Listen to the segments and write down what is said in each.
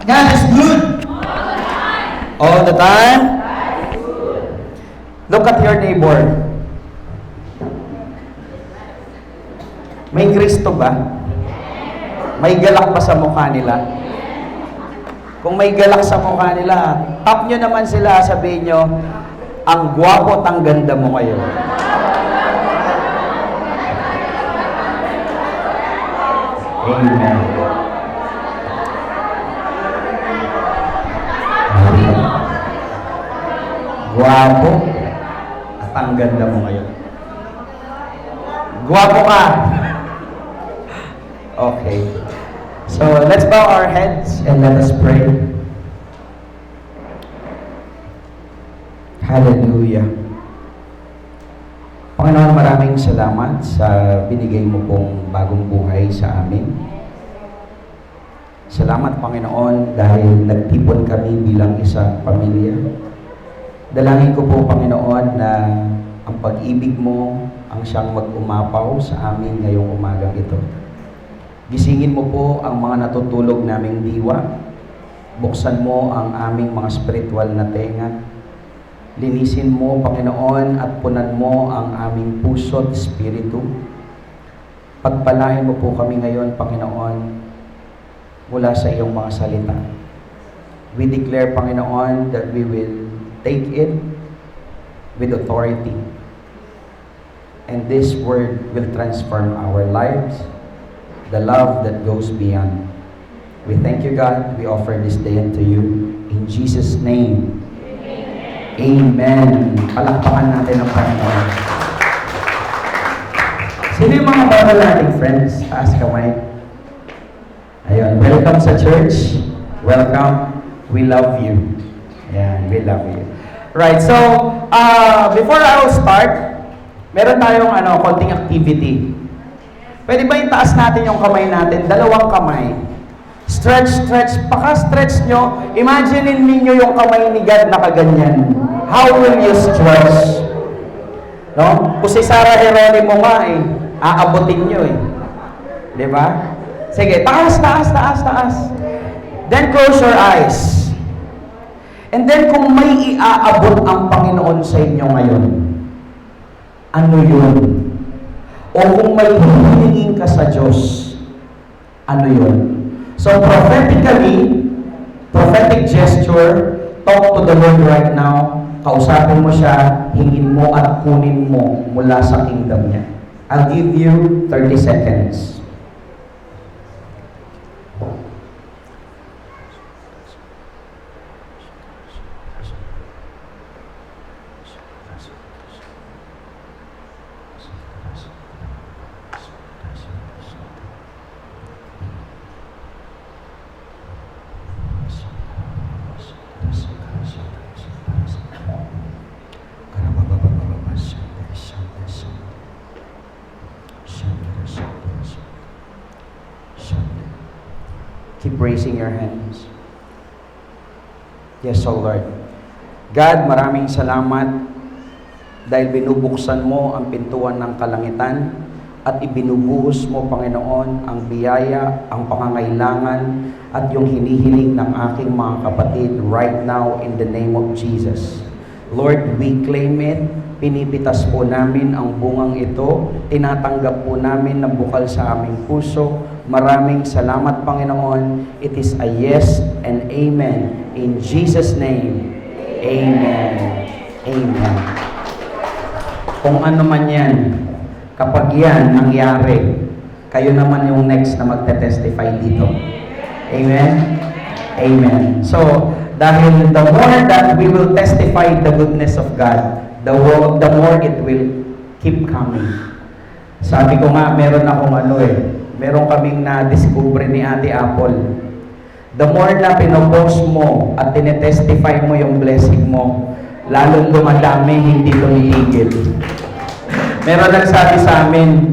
God is good. All the time. Look at your neighbor. May Kristo ba? May galak ba sa mukha nila? Kung may galak sa mukha nila, tap nyo naman sila, sabihin nyo, ang gwapo at ang ganda mo ngayon. Amen. Gwapo at ang ganda mo ngayon. Gwapo ka. Okay. So, let's bow our heads and let us pray. Hallelujah. Panginoon, maraming salamat sa binigay mo pong bagong buhay sa amin. Salamat, Panginoon, dahil nagtipon kami bilang isang pamilya. Dalangin ko po, Panginoon, na ang pag-ibig mo ang siyang mag-umapaw sa amin ngayong umagang ito. Gisingin mo po ang mga natutulog naming diwa. Buksan mo ang aming mga spiritual na tenga. Linisin mo, Panginoon, at punan mo ang aming puso at espiritu. Pagpalain mo po kami ngayon, Panginoon, mula sa iyong mga salita. We declare, Panginoon, that we will take it with authority. And this word will transform our lives, the love that goes beyond. We thank you, God. We offer this day unto you. In Jesus' name, Amen. Palakpakan natin ang Panginoon. Sino yung mga bago nating friends? Taas kamay. Ayun. Welcome sa church. Welcome. We love you. Ayan. We love you. Right. So, before I will start, meron tayong konting activity. Pwede ba yung taas natin yung kamay natin? Dalawang kamay. Stretch, stretch. Paka-stretch nyo. Imaginein ninyo yung kamay ni God na kaganyan. How will you stretch? No? Kung si Sarah Geronimo nga aabotin nyo Diba? Sige, taas, taas, taas, taas. Then close your eyes. And then kung may iaabot ang Panginoon sa inyo ngayon, ano yun? O kung may hihingin ka sa Diyos, ano yun? So prophetically, prophetic gesture, talk to the Lord right now. Kausapin mo siya, hingin mo at kunin mo mula sa kingdom niya. I'll give you 30 seconds. Keep raising your hands. Yes, oh Lord. God, maraming salamat dahil binubuksan mo ang pintuan ng kalangitan at ibinubuhos mo, Panginoon, ang biyaya, ang pangangailangan at yung hinihiling ng aking mga kapatid right now in the name of Jesus. Lord, we claim it. Pinipitas po namin ang bungang ito. Tinatanggap po namin na bukal sa aming puso. Maraming salamat, Panginoon. It is a yes and amen. In Jesus' name, amen. Amen. Kung ano man yan, kapag yan nangyari, kayo naman yung next na magte-testify dito. Amen? Amen. So, dahil the more that we will testify the goodness of God, the more it will keep coming. Sabi ko nga, meron akong meron kaming na-discover ni Ate Apple. The more na pinopost mo at tinetestify mo yung blessing mo, lalong dumadami, hindi tumitigil. Meron nagsabi sa amin,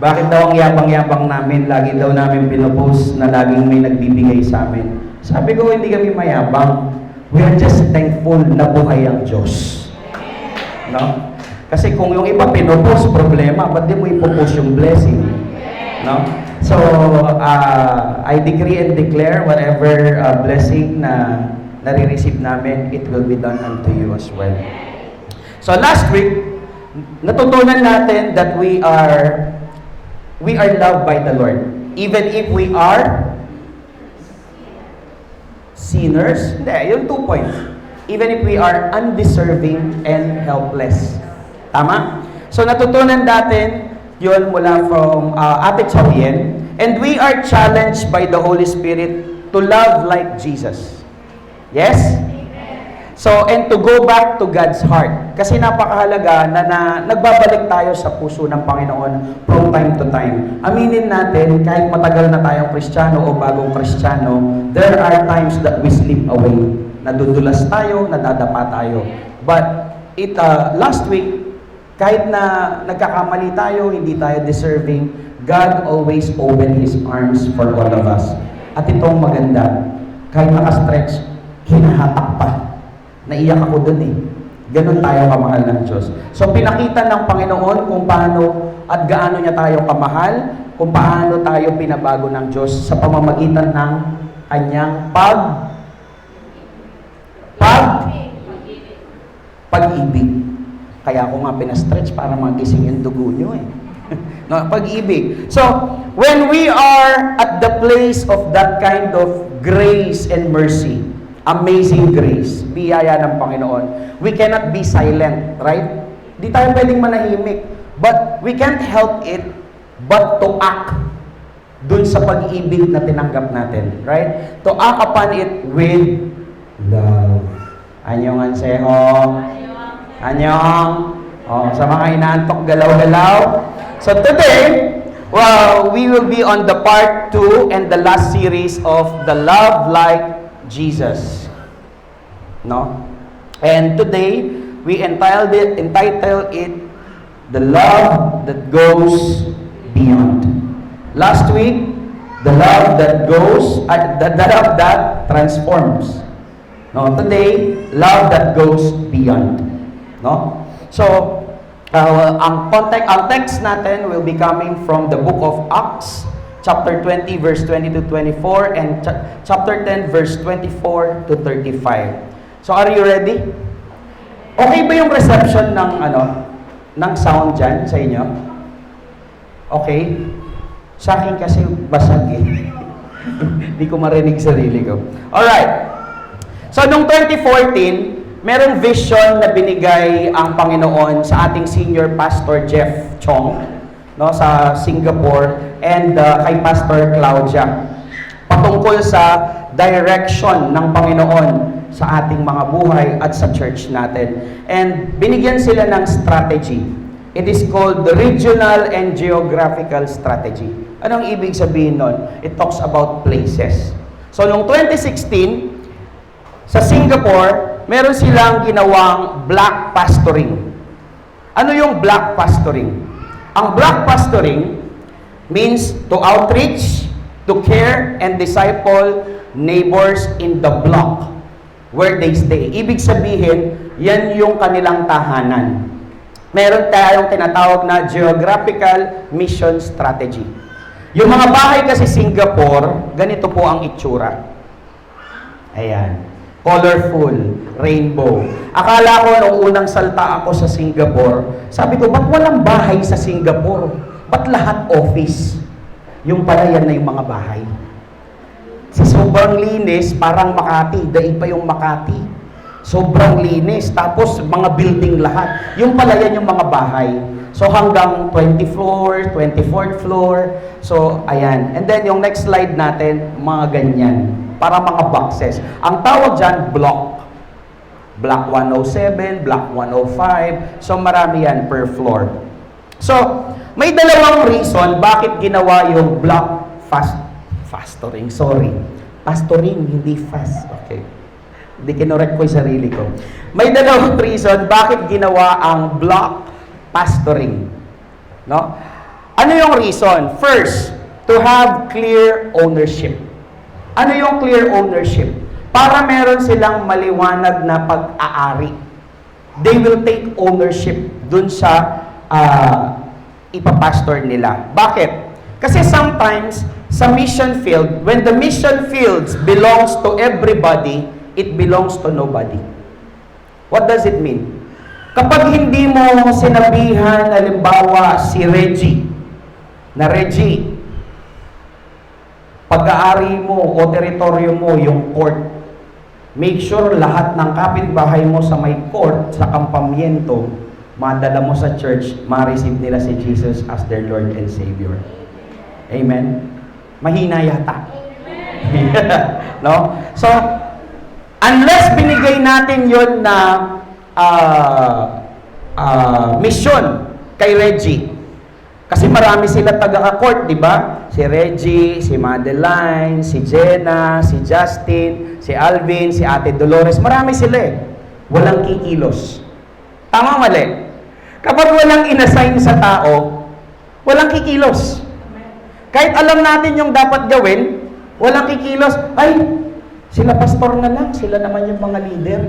bakit daw ang yabang-yabang namin, lagi daw namin pinopost na laging may nagbibigay sa amin. Sabi ko, hindi kami mayabang. We are just thankful na buhay ang Diyos. No? Kasi kung yung iba pinopost problema, ba't di mo ipopost yung blessing? No? So, I decree and declare whatever blessing na nare-receive namin, it will be done unto you as well. So, last week, natutunan natin that we are loved by the Lord. Even if we are sinners, hindi, yung 2 points. Even if we are undeserving and helpless. Tama? So, natutunan natin yun mula from Ate Chawien. And we are challenged by the Holy Spirit to love like Jesus. Yes? So, and to go back to God's heart. Kasi napakahalaga na nagbabalik tayo sa puso ng Panginoon from time to time. Aminin natin, kahit matagal na tayong Kristiyano o bagong Kristiyano, there are times that we slip away. Nadudulas tayo, nadadapa tayo. But, last week, kahit na nagkakamali tayo, hindi tayo deserving, God always open His arms for all of us. At itong maganda, kahit nakastretch, hinahatak pa. Naiyak ako dun eh. Ganun tayo kamahal ng Diyos. So pinakita ng Panginoon kung paano at gaano niya tayo kamahal, kung paano tayo pinabago ng Diyos sa pamamagitan ng kanyang pag-ibig. Kaya ako nga pinastretch para magising yung dugo nyo eh. No, pag-ibig. So, when we are at the place of that kind of grace and mercy, amazing grace, biyaya ng Panginoon, we cannot be silent, right? Di tayo pwedeng manahimik. But we can't help it but to act dun sa pag-ibig na tinanggap natin, right? To act upon it with love. Anyong anseho. Anyong. Oh, sa mga inaantok galaw-galaw. So today, we will be on the part 2 and the last series of the Love Like Jesus. No? And today, we entitled it The Love That Goes Beyond. Last week, the love that goes, the love that transforms. No? Today, love that goes beyond. No? So, ang text natin will be coming from the book of Acts, chapter 20, verse 20 to 24, and chapter 10, verse 24 to 35. So, are you ready? Okay ba yung reception ng sound dyan sa inyo? Okay? Sa akin kasi basag eh. Hindi ko marinig sarili ko. Alright. So, noong 2014, merong vision na binigay ang Panginoon sa ating senior pastor Jeff Chong, no, sa Singapore, and kay Pastor Claudia, patungkol sa direction ng Panginoon sa ating mga buhay at sa church natin. And binigyan sila ng strategy. It is called the Regional and Geographical Strategy. Anong ibig sabihin nun? It talks about places. So, noong 2016, sa Singapore, meron silang ginawang black pastoring. Ano yung black pastoring? Ang black pastoring means to outreach, to care, and disciple neighbors in the block where they stay. Ibig sabihin, yan yung kanilang tahanan. Meron tayong tinatawag na geographical mission strategy. Yung mga bahay kasi Singapore, ganito po ang itsura. Ayan. Colorful, rainbow. Akala ko nung unang salta ako sa Singapore, sabi ko, ba't walang bahay sa Singapore? Ba't lahat office? Yung pala yan na yung mga bahay. Sa sobrang linis, parang Makati, daig pa yung Makati. Sobrang linis, tapos mga building lahat. Yung pala yan yung mga bahay. So hanggang 20 floor, 24th floor. So ayan. And then yung next slide natin, mga ganyan. Para mga boxes. Ang tawag dyan, block. Block 107, block 105. So marami yan per floor. So, may dalawang reason bakit ginawa yung block pastoring. Sorry. Pastoring, hindi fast. Okay. Hindi kinorek ko yung sarili ko. May dalawang reason bakit ginawa ang block pastoring. No? Ano yung reason? First, to have clear ownership. Ano yung clear ownership? Para meron silang maliwanag na pag-aari. They will take ownership dun sa ipapastor nila. Bakit? Kasi sometimes, sa mission field, when the mission fields belongs to everybody, it belongs to nobody. What does it mean? Kapag hindi mo sinabihan, halimbawa, si Reggie, na Reggie, pag-aari mo o teritoryo mo yung court, make sure lahat ng kapitbahay mo sa may court, sa kampamyento, madala mo sa church, ma-receive nila si Jesus as their Lord and Savior. Amen? Mahina yata. No? So, unless binigay natin yon na mission kay Reggie, kasi marami sila taga-court, di ba? Si Reggie, si Madeline, si Jenna, si Justin, si Alvin, si Ate Dolores, marami sila eh. Walang kikilos. Tama mali? Kapag walang inassign sa tao, walang kikilos. Kahit alam natin yung dapat gawin, walang kikilos. Ay, sila pastor na lang, sila naman yung mga leader.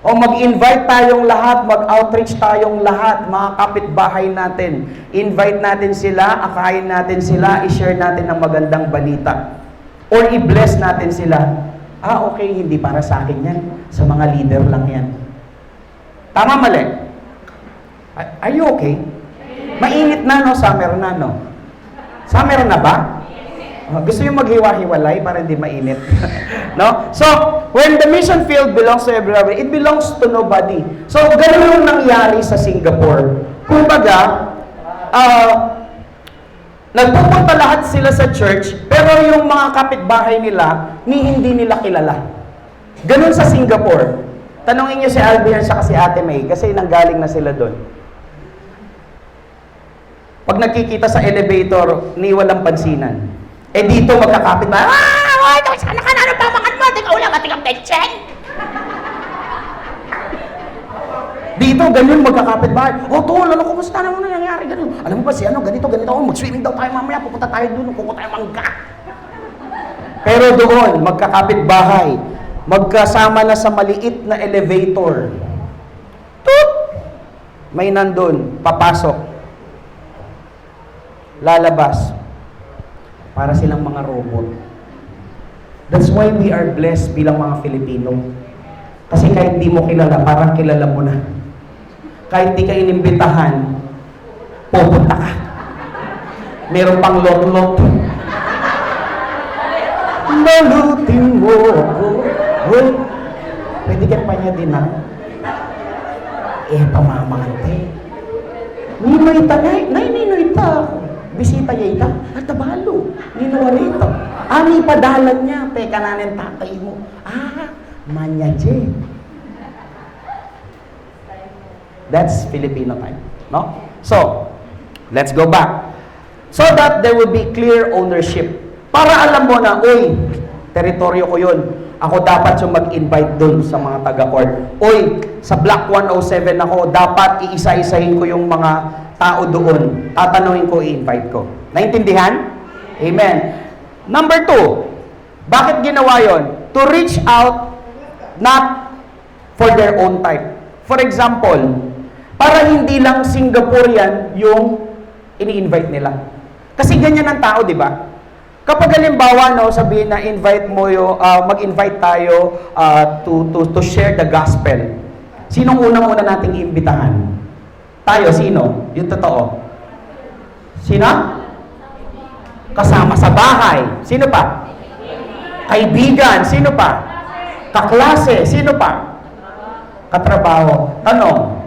O mag-invite tayong lahat, mag-outreach tayong lahat, mga kapitbahay natin. Invite natin sila, akayin natin sila, i-share natin ang magandang balita. Or i-bless natin sila. Okay, hindi para sa akin yan. Sa mga leader lang yan. Tama mali? Are you okay? Mainit na, no? Summer na, no? Summer na ba? Gusto yung maghiwa-hiwalay para hindi mainit. No? So, when the mission field belongs to everybody, it belongs to nobody. So, ganun yung nangyari sa Singapore. Kumbaga, nagpupunta lahat sila sa church, pero yung mga kapitbahay nila, hindi nila kilala. Ganun sa Singapore. Tanungin niyo si Albion siya kasi Ate May, kasi nanggaling na sila doon. Pag nakikita sa elevator, ni walang pansinan. Eh dito magkakapit na, sana ka na, ano pa makan mo? Teka ulang, ating ang tension. Dito, ganun magkakapit ba? Tol, ano, kumusta naman na nangyari? Ganun. Alam mo ba si ganito, mag-swimming daw tayo mamaya, pupunta tayo doon, kukuha tayo mangga. Pero doon, magkakapit bahay, magkasama na sa maliit na elevator. Toot! May nandun, papasok. Lalabas. Para silang mga robot. That's why we are blessed bilang mga Filipino. Kasi kahit di mo kilala, parang kilala mo na. Kahit di ka inimbitahan, pupunta ka. Meron pang lot-lot. Malutin mo ako. Pwede ka pa niya din na. Pamamante. Ninoy-ta, ninoy-ta ako. Bisita niya ita, at tabalo, ninuwarito. Ani padalan niya, peka nanin tatay mo. Manya je. That's Filipino time, no? So, let's go back. So that there will be clear ownership. Para alam mo na, teritoryo ko yun. Ako dapat yung mag-invite dun sa mga taga-court. Sa Block 107 ako, dapat iisa-isahin ko yung mga tao doon. Tatanungin ko, i-invite ko. Naintindihan? Amen. Number 2, bakit ginawa yon? To reach out, not for their own type. For example, para hindi lang Singaporean yung ini-invite nila. Kasi ganyan ang tao, di ba? Kapag halimbawa, sabihin na invite mo mag-invite tayo to share the gospel. Sinong unang-una nating iimbitahan? Tayo, sino? Yung totoo. Sino? Kasama sa bahay. Sino pa? Kaibigan. Sino pa? Kaklase. Sino pa? Katrabaho. Tanong,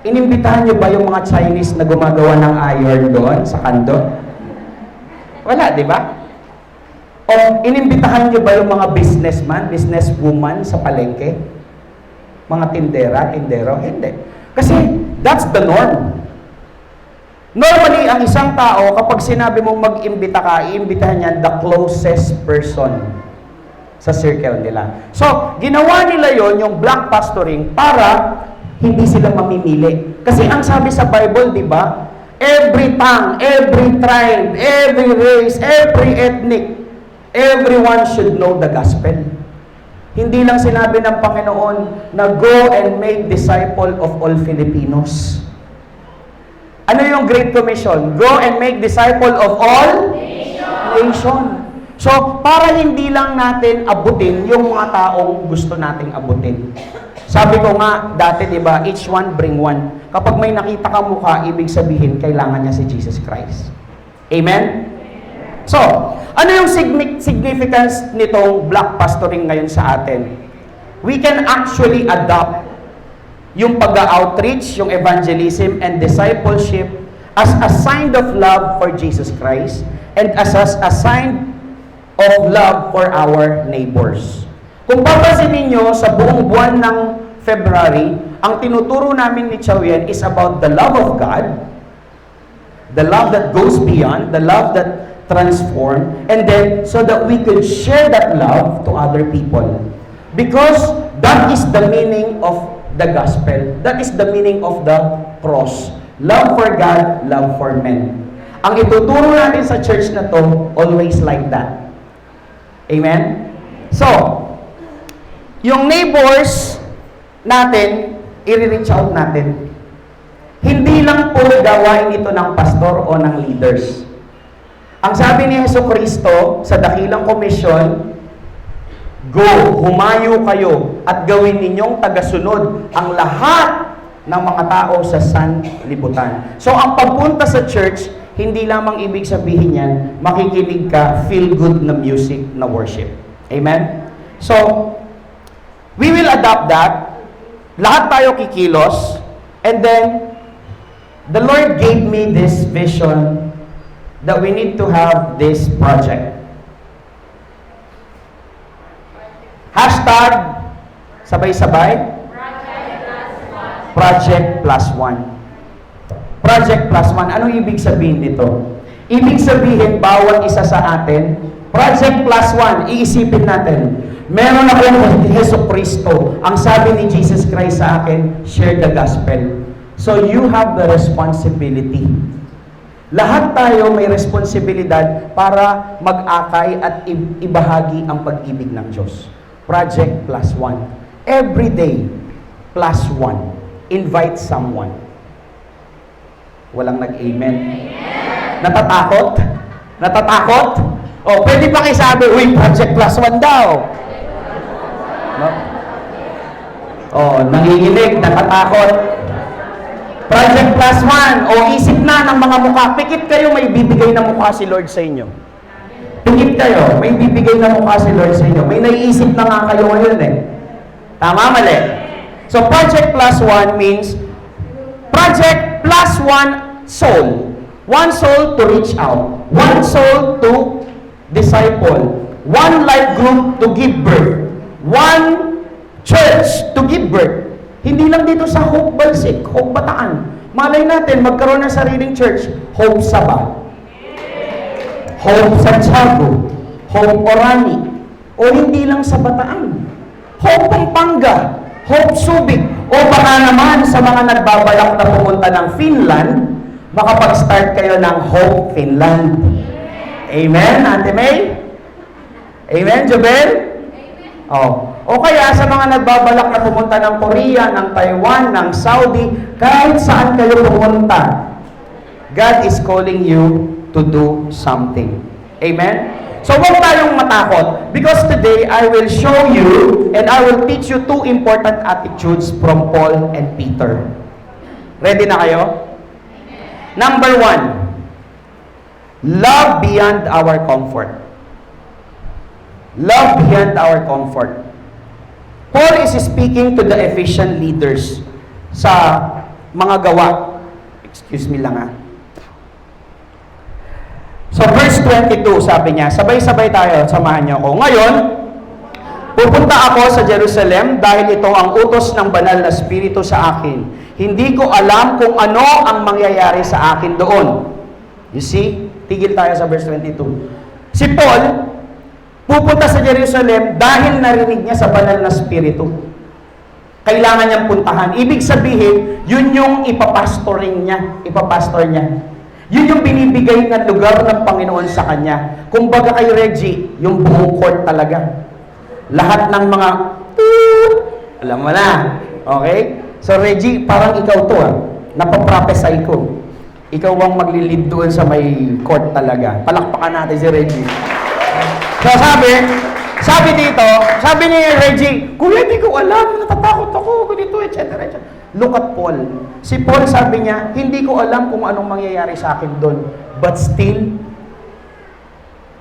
inimbitahan niyo ba yung mga Chinese na gumagawa ng iron doon sa kando? Wala, di ba? O inimbitahan niyo ba yung mga businessman, businesswoman sa palengke? Mga tindera, tindero? Hindi. Kasi that's the norm. Normally, ang isang tao, kapag sinabi mong mag-imbita ka, iimbitahan niya the closest person sa circle nila. So, ginawa nila yon yung black pastoring para hindi sila mamimili. Kasi ang sabi sa Bible, di ba? Every tongue, every tribe, every race, every ethnic, everyone should know the gospel. Hindi lang sinabi ng Panginoon na go and make disciple of all Filipinos. Ano yung Great Commission? Go and make disciple of all nation. So, para hindi lang natin abutin yung mga taong gusto nating abutin. Sabi ko nga, dati diba, each one bring one. Kapag may nakita ka mukha, ibig sabihin, kailangan niya si Jesus Christ. Amen? So, ano yung significance nitong black pastoring ngayon sa atin? We can actually adopt yung pag-outreach, yung evangelism and discipleship as a sign of love for Jesus Christ and as a sign of love for our neighbors. Kung papansinin nyo, sa buong buwan ng February, ang tinuturo namin ni Chow Yen is about the love of God, the love that goes beyond, the love that transforms, and then so that we could share that love to other people. Because that is the meaning of the gospel. That is the meaning of the cross. Love for God, love for men. Ang ituturo natin sa church na to, always like that. Amen? So, yung neighbors natin, i-reach out natin. Hindi lang po gawain ito ng pastor o ng leaders. Ang sabi ni Jesucristo sa dakilang komisyon, go, humayo kayo at gawin ninyong tagasunod ang lahat ng mga tao sa sanlibutan. So, ang pagpunta sa church, hindi lamang ibig sabihin yan, makikinig ka, feel good na music, na worship. Amen? So, we will adopt that. Lahat tayo kikilos. And then, the Lord gave me this vision that we need to have this project. Hashtag, sabay-sabay, Project Plus One. Project Plus One. Anong ibig sabihin nito? Ibig sabihin, bawat isa sa atin, Project Plus One, iisipin natin, meron akong Jesucristo. Ang sabi ni Jesus Christ sa akin, share the gospel. So you have the responsibility. Lahat tayo may responsibilidad para mag-akay at ibahagi ang pag-ibig ng Diyos. Project Plus One. Every day, plus one. Invite someone. Walang nag-amen. Natatakot? Natatakot? O, pwede pa kayo sabi, uy, Project Plus One daw. No? O, nanginginig, natatakot. Project Plus One. O, isip na ng mga mukha. Pikit kayo, may bibigay na mukha si Lord sa inyo. Pikit kayo, may bibigay na mukha si Lord sa inyo. May naiisip na nga kayo ngayon eh. Tama, mali? So, Project Plus One means project plus one soul. One soul to reach out. One soul to disciple. One life group to give birth. One church to give birth. Hindi lang dito sa Hope Balsik, Hope Bataan. Malay natin, magkaroon ng sariling church. Hope Sabah. Hope Santiago. Hope Orani. O hindi lang sa Bataan. Hope Pampanga. Hope Subic. O baka naman sa mga nagbabalak na pumunta ng Finland, makapag-start kayo ng Hope Finland. Amen, Ate May? Amen, Jobel? Oh. O kaya sa mga nagbabalak na pumunta ng Korea, ng Taiwan, ng Saudi, kahit saan kayo pumunta, God is calling you to do something. Amen? So huwag tayong matakot because today I will show you and I will teach you two important attitudes from Paul and Peter. Ready na kayo? Number one, love beyond our comfort. Love beyond our comfort. Paul is speaking to the Ephesian leaders sa mga gawa. Excuse me lang ha. So verse 22, sabi niya, sabay-sabay tayo, samahan niyo ako. Ngayon, pupunta ako sa Jerusalem dahil ito ang utos ng banal na Espiritu sa akin. Hindi ko alam kung ano ang mangyayari sa akin doon. You see? Tigil tayo sa verse 22. Si Paul, pupunta sa Jerusalem dahil narinig niya sa banal na Espiritu. Kailangan niyang puntahan. Ibig sabihin, yun yung ipapastor niya. Yun yung binibigay na lugar ng Panginoon sa kanya. Kumbaga kay Reggie, yung buong court talaga. Lahat ng mga alam mo na. Okay? So Reggie, parang ikaw to napaprophesy ko. Ikaw ang maglilid doon sa may court talaga. Palakpakan natin si Reggie. So sabi dito, sabi ni Reggie, Kuya, di ko alam, natatakot ako, ganito, etc. Look at Paul. Si Paul sabi niya, hindi ko alam kung anong mangyayari sa akin doon, but still,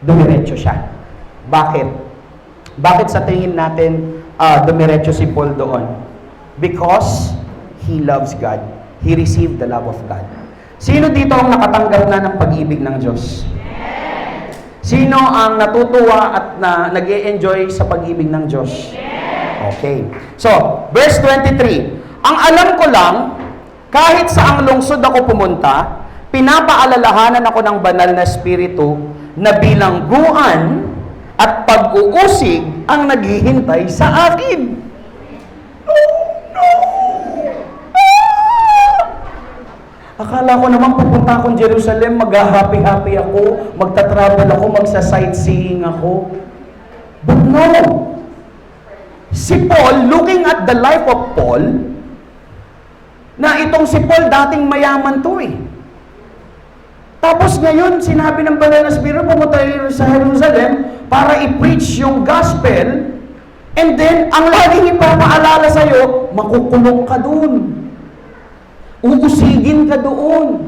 dumiretso siya. Bakit? Bakit sa tingin natin dumiretso si Paul doon? Because he loves God. He received the love of God. Sino dito ang nakatanggap na ng pag-ibig ng Diyos? Sino ang natutuwa at nag-e-enjoy sa pag-ibig ng Diyos? Okay. So, verse 23. Ang alam ko lang, kahit saang lungsod ako pumunta, pinapaalalahanan ako ng banal na espiritu na bilangguan at pag-uusig ang naghihintay sa akin. Akala ko naman pupunta akong Jerusalem, mag-happy-happy ako, magta-travel ako, magsa-sightseeing ako. But no! Si Paul, looking at the life of Paul, na itong si Paul dating mayaman to eh. Tapos ngayon, sinabi ng banal na espiritu, pumunta sa Jerusalem para i-preach yung gospel, and then, ang laging ipapaalala sa'yo, makukulong ka dun. Uusigin ka doon.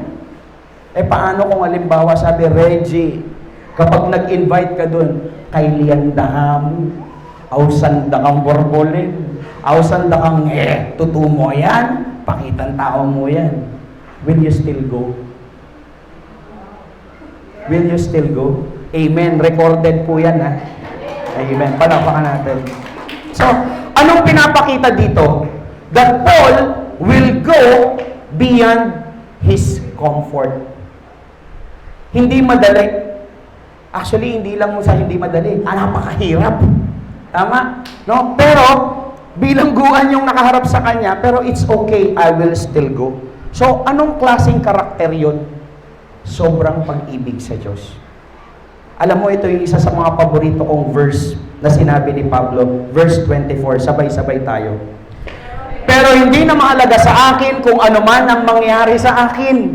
Paano kung halimbawa sabi, Reggie, kapag nag-invite ka doon, kay liandaham, ausan da kang borbolin, ausan da kang tutumo yan, pakitang tao mo yan. Will you still go? Will you still go? Amen. Recorded po yan, ha? Amen. Palakpakan natin. So, anong pinapakita dito? That Paul will go beyond his comfort. Hindi madali. Actually, hindi lang sa hindi madali. Napakahirap. Tama? No? Pero, bilangguan yung nakaharap sa kanya, pero it's okay, I will still go. So, anong klaseng karakter yun? Sobrang pag-ibig sa Diyos. Alam mo, ito yung isa sa mga paborito kong verse na sinabi ni Pablo, verse 24, sabay-sabay tayo. Pero hindi na mahalaga sa akin kung ano man ang mangyari sa akin.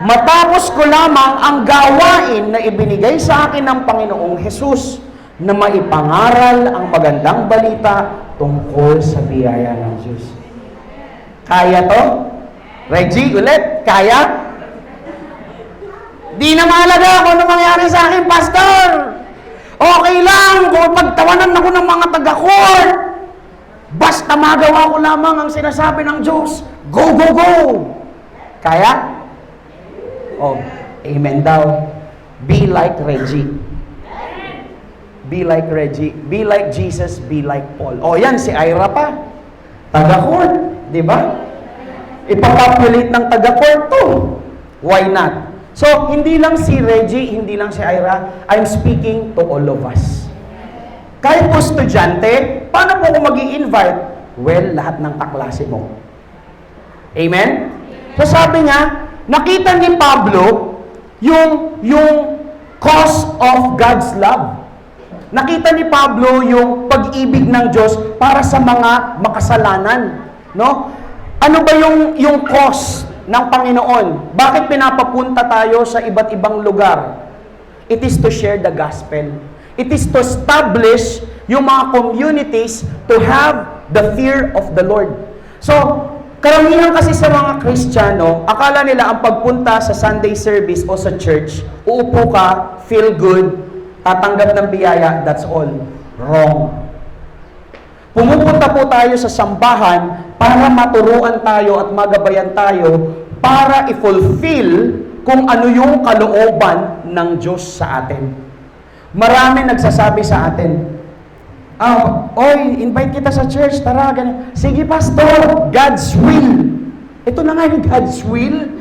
Matapos ko lamang ang gawain na ibinigay sa akin ng Panginoong Hesus na maipangaral ang magandang balita tungkol sa biyaya ng Diyos. Kaya to? Reggie, ulit, kaya? Di na mahalaga kung ano mangyari sa akin, Pastor. Okay lang kung pagtawanan ako ng mga taga-court. Basta magawa ko lamang ang sinasabi ng Diyos. Go, go, go! Kaya? Oh, amen daw. Be like Reggie. Be like Reggie. Be like Jesus. Be like Paul. Oh, yan, si Ira pa. Taga-court. Di ba? Ipapopulate ng taga-court to. Why not? So, hindi lang si Reggie, hindi lang si Ira. I'm speaking to all of us. Kahit po estudyante, paano po ako mag-i-invite? Well, lahat ng kaklase mo. Amen? So sabi niya, nakita ni Pablo yung cause of God's love. Nakita ni Pablo yung pag-ibig ng Diyos para sa mga makasalanan. No? Ano ba yung cause ng Panginoon? Bakit pinapapunta tayo sa iba't ibang lugar? It is to share the gospel. It is to establish yung mga communities to have the fear of the Lord. So, karamihan kasi sa mga Kristiyano, akala nila ang pagpunta sa Sunday service o sa church, uupo ka, feel good, tatanggap ng biyaya, that's all. Wrong. Pumupunta po tayo sa sambahan para maturuan tayo at magabayan tayo para i-fulfill kung ano yung kalooban ng Diyos sa atin. Marami nagsasabi sa atin, oy, invite kita sa church, tara, ganyan. Sige, Pastor, God's will. Ito na nga yung God's will.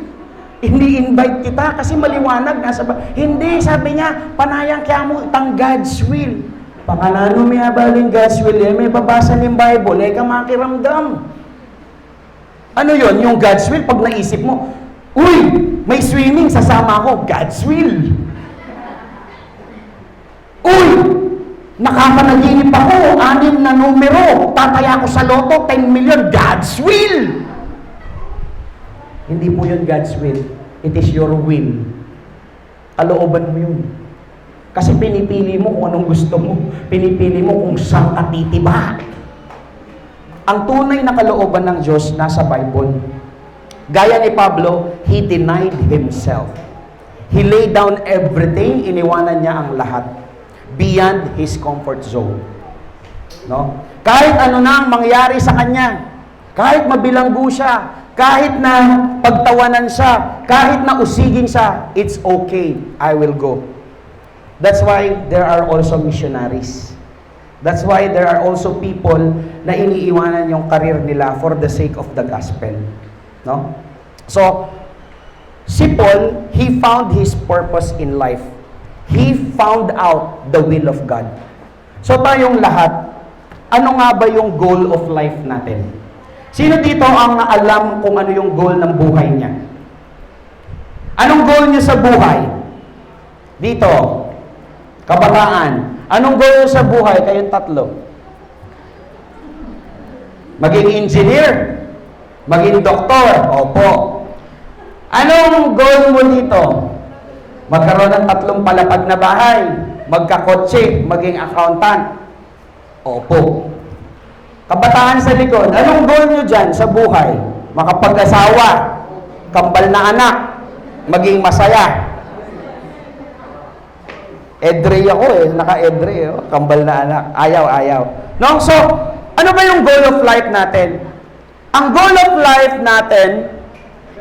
Hindi invite kita kasi maliwanag. Hindi, sabi niya, panayang kaya mo itang God's will. Pakanano may abaling God's will, may babasa ng Bible, ka makiramdam. Ano yon yung God's will? Pag naisip mo, uy, may swimming, sasama ako, God's will. Uy, nakapanaginip ako, 6 na numero, tataya ko sa loto, 10 million, God's will. Hindi po yun God's will. It is your will. Kalooban mo yun. Kasi pinipili mo kung anong gusto mo. Pinipili mo kung saan ka titiba. Ang tunay na kalooban ng Diyos nasa Bible. Gaya ni Pablo, he denied himself. He laid down everything, iniwanan niya ang lahat. Beyond his comfort zone. No? Kahit ano na ang mangyari sa kanya, kahit mabilanggo siya, kahit na pagtawanan siya, kahit na usigin siya, it's okay, I will go. That's why there are also missionaries. That's why there are also people na iniiwanan yung karir nila for the sake of the gospel. No? So, si Paul, he found his purpose in life. He found out the will of God. So tayong lahat, ano nga ba yung goal of life natin? Sino dito ang naalam kung ano yung goal ng buhay niya? Anong goal niya sa buhay? Dito, kabataan. Anong goal niya sa buhay? Kayong tatlo. Maging engineer? Maging doktor? Opo. Anong goal mo dito? Magkaroon ng 3 palapag na bahay? Magkakotse? Maging accountant? Opo. Kabataan sa likod, anong goal nyo dyan sa buhay? Makapag-asawa, kambal na anak, maging masaya. Edre ako naka-edre, kambal na anak, ayaw. No? So, ano ba yung goal of life natin? Ang goal of life natin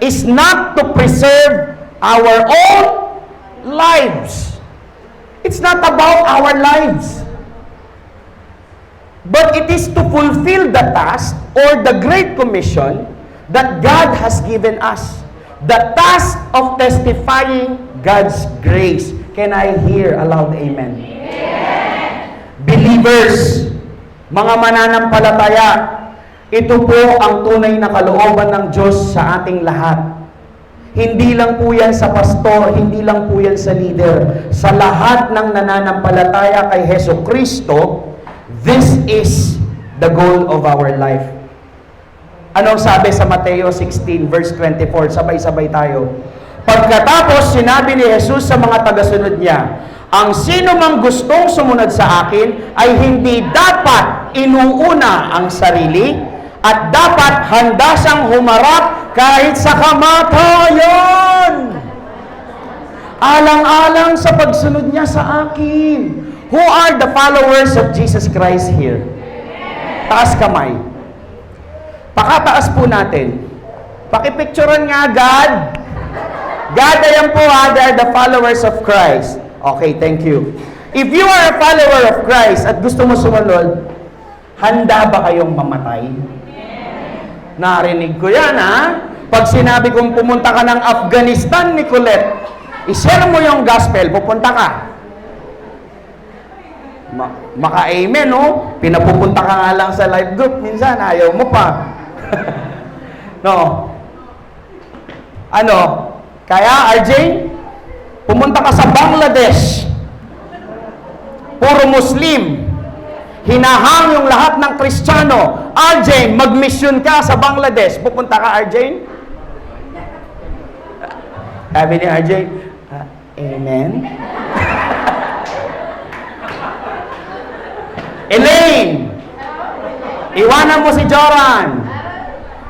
is not to preserve our own lives. It's not about our lives. But it is to fulfill the task or the Great Commission that God has given us. The task of testifying God's grace. Can I hear a loud amen? Amen. Believers, mga mananampalataya, ito po ang tunay na kalooban ng Diyos sa ating lahat. Hindi lang po yan sa pastor, hindi lang po yan sa leader. Sa lahat ng nananampalataya kay Hesus Kristo, this is the goal of our life. Anong sabi sa Mateo 16 verse 24? Sabay-sabay tayo. Pagkatapos, sinabi ni Jesus sa mga tagasunod niya, ang sino mang gustong sumunod sa akin ay hindi dapat inuuna ang sarili at dapat handa siyang humarap kahit sa kamatayan. Alang-alang sa pagsunod niya sa akin. Who are the followers of Jesus Christ here? Taas kamay. Pakataas po natin. Pakipicturean nga, God. God, ayan po ha, they are the followers of Christ. Okay, thank you. If you are a follower of Christ at gusto mo sumunod, handa ba kayong mamatay? Narinig ko yan ha. Pag sinabi kong pumunta ka ng Afghanistan, Nicolette, i-share mo yung gospel, pupunta ka. Maka-amen, no? Pinapupunta ka nga lang sa life group, minsan ayaw mo pa. No? Ano? Kaya, RJ, pumunta ka sa Bangladesh. Puro Muslim. Hinahang yung lahat ng Kristiyano. RJ, mag-mission ka sa Bangladesh. Pupunta ka, RJ? Sabi ni RJ, amen? Elaine, iwanan mo si Joran.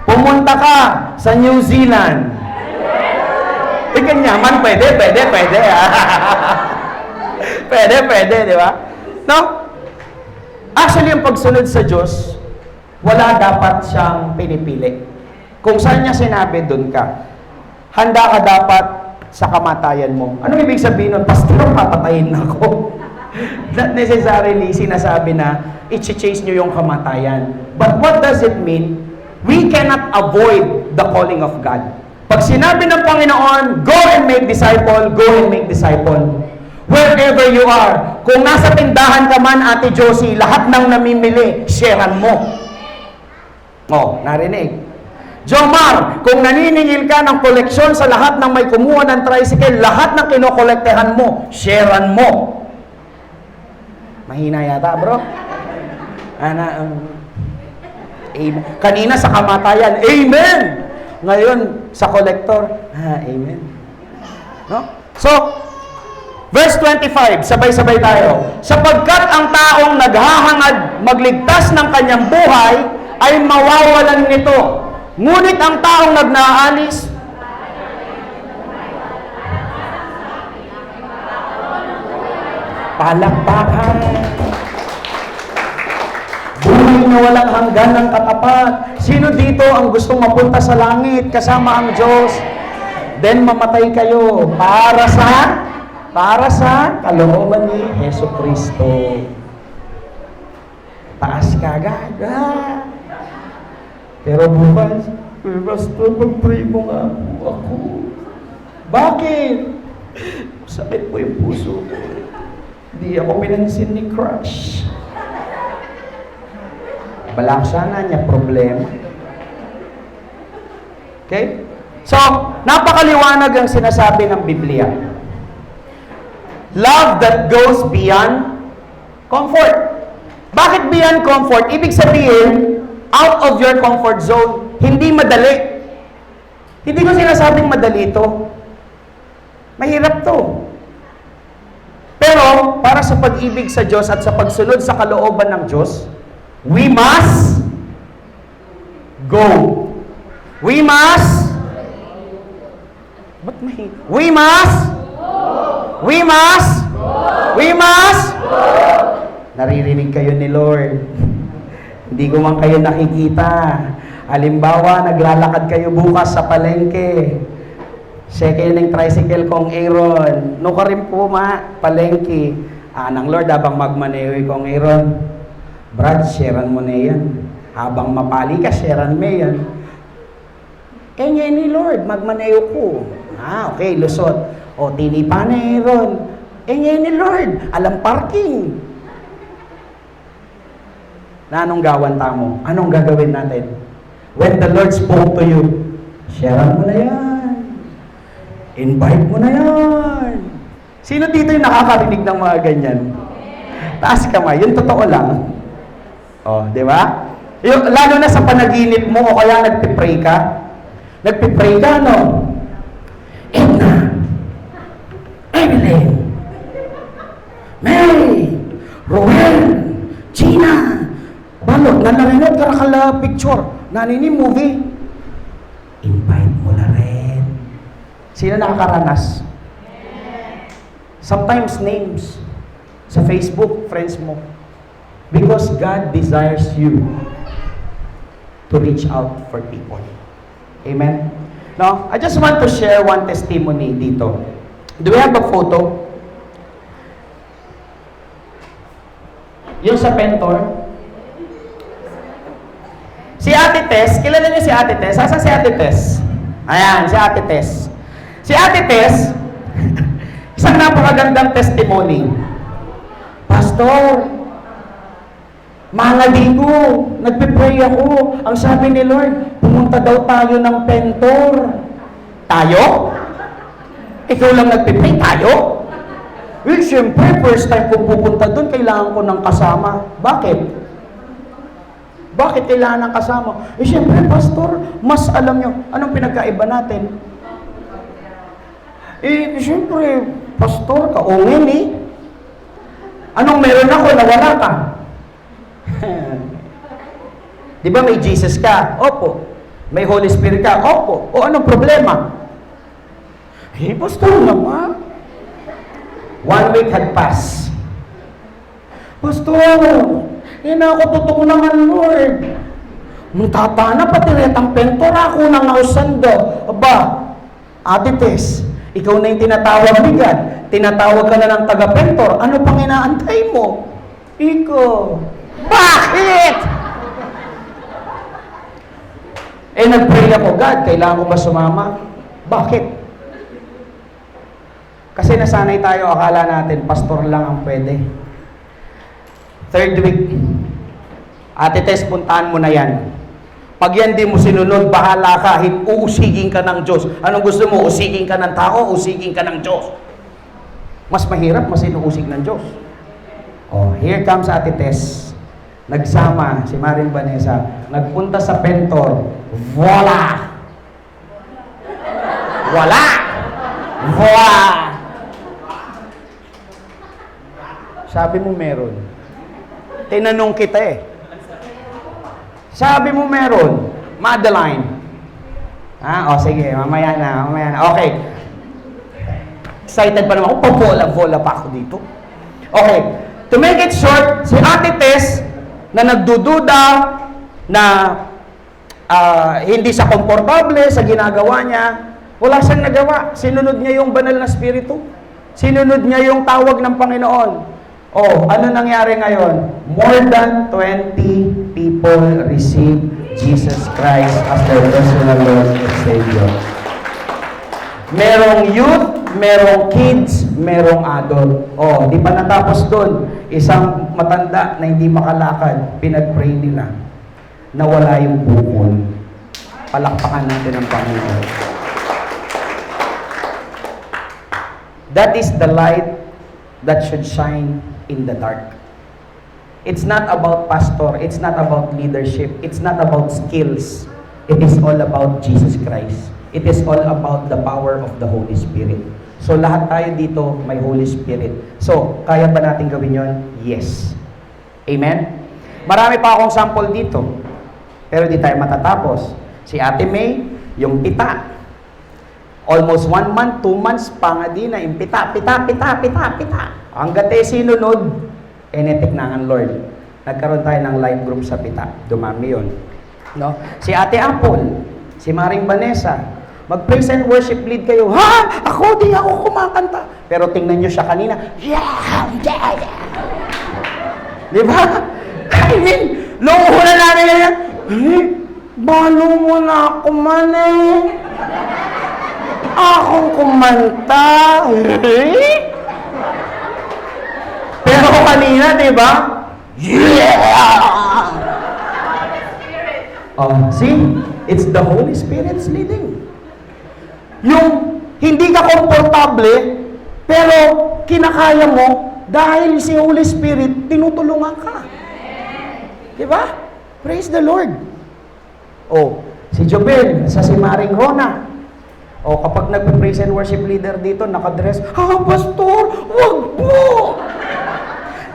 Pumunta ka sa New Zealand. Ganyaman, pwede. Pwede, di ba? No? Actually, yung pagsunod sa Diyos, wala dapat siyang pinipili. Kung saan niya sinabi, doon ka. Handa ka dapat sa kamatayan mo. Ano ibig sabihin nun? Pastor, papatayin ako. Not necessarily sinasabi na i-chase nyo yung kamatayan. But what does it mean? We cannot avoid the calling of God. Pag sinabi ng Panginoon, go and make disciple, go and make disciple. Wherever you are, kung nasa tindahan ka man, Ate Josie, lahat ng namimili, sharean mo. Oh, narinig. Jomar, kung naniningil ka ng koleksyon sa lahat ng may kumuha ng tricycle, lahat ng kinokolektehan mo, sharean mo. Mahina yata, bro. Amen. Kanina sa kamatayan, amen. Ngayon, sa kolektor, amen. No? So, verse 25, sabay-sabay tayo. Sapagkat ang taong naghahangad magligtas ng kanyang buhay ay mawawalan nito. Ngunit ang taong nagnaalis, palakpakan. Buhay na walang hanggan ng katapat. Sino dito ang gustong mapunta sa langit kasama ang Diyos? Then mamatay kayo para sa kalooban ni Hesus Kristo. Taas ka agad. Pero bukas, Pastor, mag-pray mo nga ako. Bakit? Sakit po yung puso ko. Hindi ako pinansin ni Crush. Balak sana niya problema. Okay? So, napakaliwanag ang sinasabi ng Biblia. Love that goes beyond comfort. Bakit beyond comfort? Ibig sabihin, out of your comfort zone. Hindi madali. Hindi ko sinasabing madali ito. Mahirap to. Pero, para sa pag-ibig sa Diyos at sa pagsunod sa kalooban ng Diyos, we must go. We must We must naririnig kayo ni Lord. Hindi ko man kayo nakikita. Halimbawa, naglalakad kayo bukas sa palengke. Second ng tricycle kong Aaron. No ka rin po palengke. Ng Lord, habang magmanehoy kong Aaron, Brad, sharean mo na yan. Habang mapali ka, sharean mo yan. Ngayon ni Lord, magmaneho ko. Okay, lusot. O, tinipa na Aaron. Ngayon ni Lord, alam parking. Na anong gawan tamo? Anong gagawin natin? When the Lord spoke to you, sharean mo na yan. Invite mo na yan. Sino dito yung nakakarinig ng mga ganyan? Taas kamay. Yun totoo lang. Di ba? Lalo na sa panaginip mo o kaya nagpipray ka. Nagpipray ka, no? Edna, Evelyn, Mary, Roel, Gina, balot, nanarinod ka nakala picture. Nanini movie. Invite mo na rin. Sino nakakaranas? Sometimes names. Sa Facebook, friends mo. Because God desires you to reach out for people. Amen? Now, I just want to share one testimony dito. Do we have a photo? Yung sa Pentor. Si Ate Tess, kilala niyo si Ate Tess? Saan si Ate Tess? Ayan, si Ate Tess. Si Ate Tess, isang napakagandang testimony. Pastor, mga linggo, nagpipray ako. Ang sabi ni Lord, pumunta daw tayo ng Pentor. Tayo? Ikaw lang nagpipray, tayo? Well, siyempre, first time kong pupunta doon, kailangan ko ng kasama. Bakit? Bakit kailangan ng kasama? Siyempre, Pastor, mas alam nyo, anong pinagkaiba natin? Siyempre, Pastor, kaungin eh. Anong meron ako na wala ka? Di ba may Jesus ka? Opo. May Holy Spirit ka? Opo. O anong problema? Pastor naman. 1 week had passed. Pastor, ako totoo naman, Lord. Nung tatana, pati retang Pentor, ako nang nausando. Aba, Ate Tess, ikaw na yung tinatawag bigat. Tinatawag ka na ng taga-Pentor. Ano pang inaantay mo? Ikaw. Bakit? Nag-pray ako, God, kailangan ko ba sumama? Bakit? Kasi nasanay tayo, akala natin, pastor lang ang pwede. 3rd week, Ate Tess, puntahan mo na yan. Pag yan di mo sinunod, bahala ka, uusigin ka ng Diyos. Anong gusto mo? Usigin ka ng tao, usigin ka ng Diyos. Mas mahirap, mas inuusig ng Diyos. Here comes Ate Tess. Nagsama si Maring Vanessa. Nagpunta sa Pentor. Voila! Wala! Wow! Sabi mo meron. Tinanong kita eh. Sabi mo meron. Madeline. O sige, mamaya na. Okay. Excited pa naman ako. Pabola-bola pa ako dito. Okay. To make it short, si Ate Tess na nagdududa na hindi siya komportable sa ginagawa niya, wala siyang nagawa. Sinunod niya yung banal na spirito. Sinunod niya yung tawag ng Panginoon. Ano nangyari ngayon? More than 20 people received Jesus Christ as their personal Lord and Savior. Merong youth, merong kids, merong adult. Di pa natapos doon. Isang matanda na hindi makalakad, pinag-pray nila. Nawala yung bukol. Palakpakan natin ang Panginoon. That is the light that should shine in the dark. It's not about pastor, it's not about leadership, it's not about skills. It is all about Jesus Christ. It is all about the power of the Holy Spirit. So lahat tayo dito may Holy Spirit. So, kaya ba natin gawin yon? Yes. Amen? Marami pa akong sample dito. Pero di tayo matatapos. Si Ate May, yung pita. Almost 1 month, 2 months, pangadi na yung pita. Hanggat sinunod, enetik na ang Lord. Nagkaroon tayo ng life group sa pita. Dumami yun. No? Si Ate Apple, si Maring Vanessa, mag-praise and worship lead kayo. Di ako kumakanta. Pero tingnan nyo siya kanina. Di ba? I mean, noong una namin yan, balo mo na ako man akong kumanta. Pero kanina, di ba? See? It's the Holy Spirit's leading. Yung hindi ka komportable, pero kinakaya mo, dahil si Holy Spirit, tinutulungan ka. Di ba? Praise the Lord. Si Jobel, sa si Maring Rona. Kapag nagpe-praise and worship leader dito, nakadress, Pastor, wag po!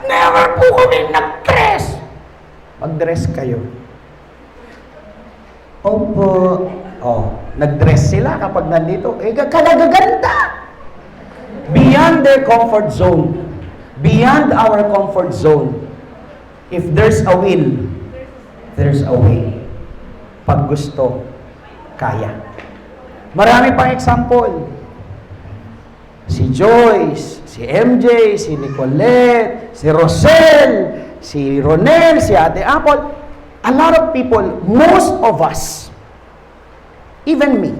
Never po kami nag-dress! Mag-dress kayo. Opo. Nag-dress sila kapag nandito. Kalagaganda! Beyond their comfort zone. Beyond our comfort zone. If there's a will, there's a way. Pag gusto, kaya. Marami pang example. Si Joyce, si MJ, si Nicolette, si Rosel, si Ronel, si Ate Apple. A lot of people, most of us, even me,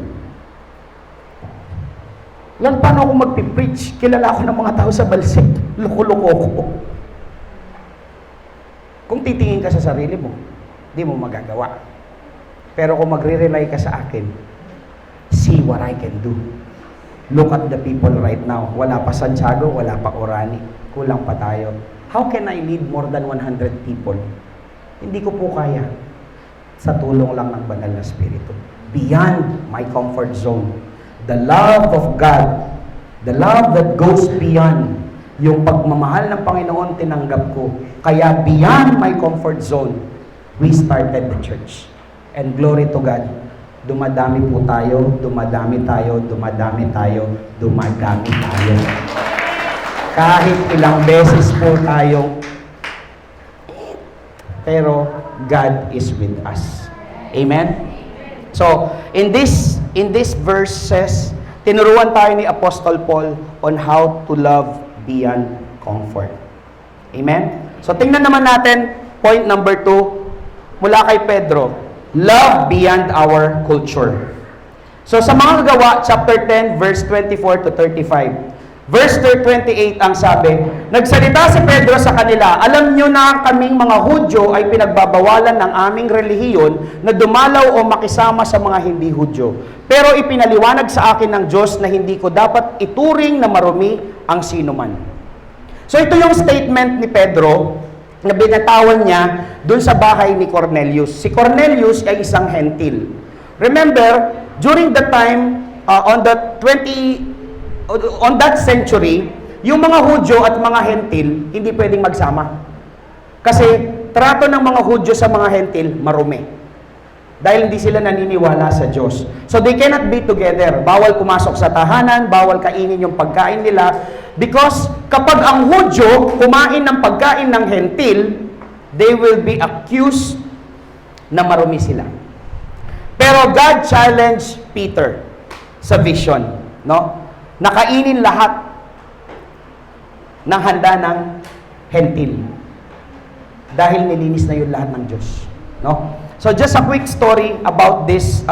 paano ako magpipreach? Kilala ako ng mga tao sa balsik. Loko-loko ko. Kung titingin ka sa sarili mo, di mo magagawa. Pero kung magre-rely ka sa akin, see what I can do. Look at the people right now. Wala pa Santiago, wala pa Orani. Kulang pa tayo. How can I lead more than 100 people? Hindi ko po kaya. Sa tulong lang ng banal na Espiritu. Beyond my comfort zone. The love of God, the love that goes beyond yung pagmamahal ng Panginoon tinanggap ko. Kaya beyond my comfort zone, we started the church. And glory to God, dumadami po tayo, dumadami tayo, dumadami tayo, dumadami tayo. Kahit ilang beses po tayo, pero God is with us. Amen? So, in this verses, tinuruan tayo ni Apostle Paul on how to love beyond comfort. Amen? So, tingnan naman natin, point number 2, mula kay Pedro, love beyond our culture. So, sa mga gawa, chapter 10, verse 24 to 35, verse 28 ang sabi, nagsalita si Pedro sa kanila, alam nyo na kaming mga Hudyo ay pinagbabawalan ng aming relihiyon na dumalaw o makisama sa mga hindi Hudyo. Pero ipinaliwanag sa akin ng Diyos na hindi ko dapat ituring na marumi ang sinuman. So ito yung statement ni Pedro na binatawan niya dun sa bahay ni Cornelius. Si Cornelius ay isang hentil. Remember, during the time, on the on that century, yung mga Hudyo at mga Hentil, hindi pwedeng magsama. Kasi trato ng mga Hudyo sa mga Hentil, marumi. Dahil hindi sila naniniwala sa Diyos. So they cannot be together. Bawal pumasok sa tahanan, bawal kainin yung pagkain nila. Because kapag ang Hudyo kumain ng pagkain ng Hentil, they will be accused na marumi sila. Pero God challenged Peter sa vision, no? Nakainin lahat ng handa ng Hentil. Dahil nilinis na yun lahat ng Diyos, no? So just a quick story about this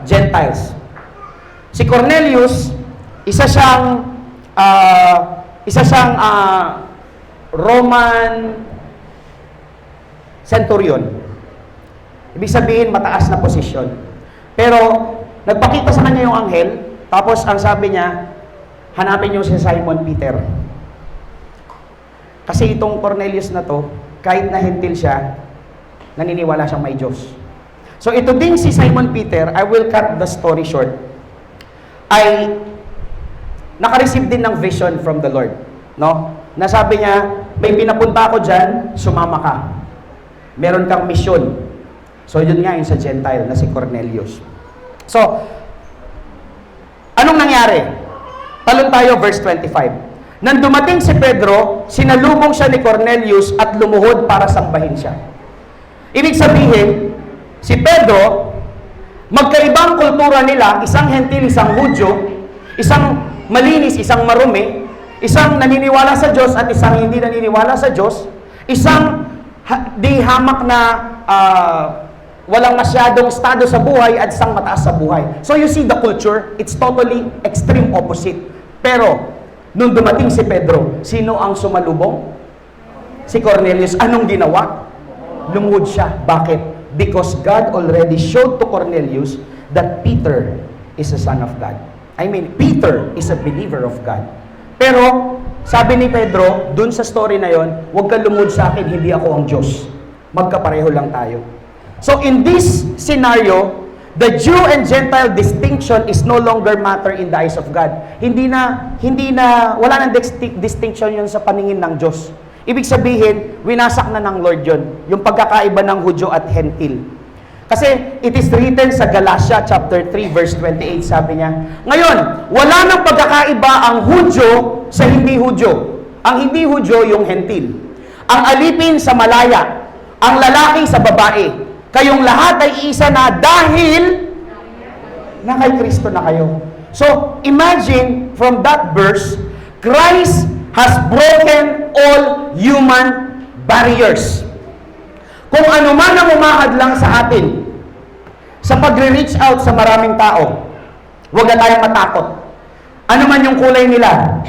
Gentiles. Si Cornelius, isa siyang Roman centurion. Ibig sabihin, mataas na posisyon. Pero, nagpakita sa kanya yung anghel, tapos ang sabi niya, hanapin niyo si Simon Peter. Kasi itong Cornelius na to, kahit na hentil siya, naniniwala siyang may Diyos. So ito ding si Simon Peter, I will cut the story short, ay nakareceive din ng vision from the Lord. No? Nasabi niya, may pinapunta ako dyan, sumama ka. Meron kang mission. So yun nga yung sa Gentile na si Cornelius. So, anong nangyari? Talon tayo, verse 25. Nang dumating si Pedro, sinalubong siya ni Cornelius at lumuhod para sambahin siya. Ibig sabihin, si Pedro, magkaibang kultura nila, isang hentil, isang Hudyo, isang malinis, isang marumi, isang naniniwala sa Diyos at isang hindi naniniwala sa Diyos, isang di hamak na walang masyadong estado sa buhay at isang mataas sa buhay. So you see the culture, it's totally extreme opposite. Pero, nung dumating si Pedro, sino ang sumalubong? Si Cornelius. Anong ginawa? Lumuhod siya. Bakit? Because God already showed to Cornelius that Peter is a son of God. I mean, Peter is a believer of God. Pero, sabi ni Pedro, dun sa story na yon, huwag ka lumuhod sa akin, hindi ako ang Diyos. Magkapareho lang tayo. So, in this scenario, the Jew and Gentile distinction is no longer matter in the eyes of God. Wala nang distinction yun sa paningin ng Diyos. Ibig sabihin, winasak na ng Lord yun, yung pagkakaiba ng Hudyo at Hentil. Kasi it is written sa Galatia chapter 3 verse 28, sabi niya, ngayon, wala nang pagkakaiba ang Hudyo sa hindi Hudyo. Ang hindi Hudyo yung Hentil. Ang alipin sa malaya, ang lalaki sa babae. Kayong lahat ay isa na dahil na kay Kristo na kayo. So, imagine from that verse, Christ has broken all human barriers. Kung ano man ang umahadlang sa atin sa pagre-reach out sa maraming tao, huwag na tayong matakot. Ano man yung kulay nila.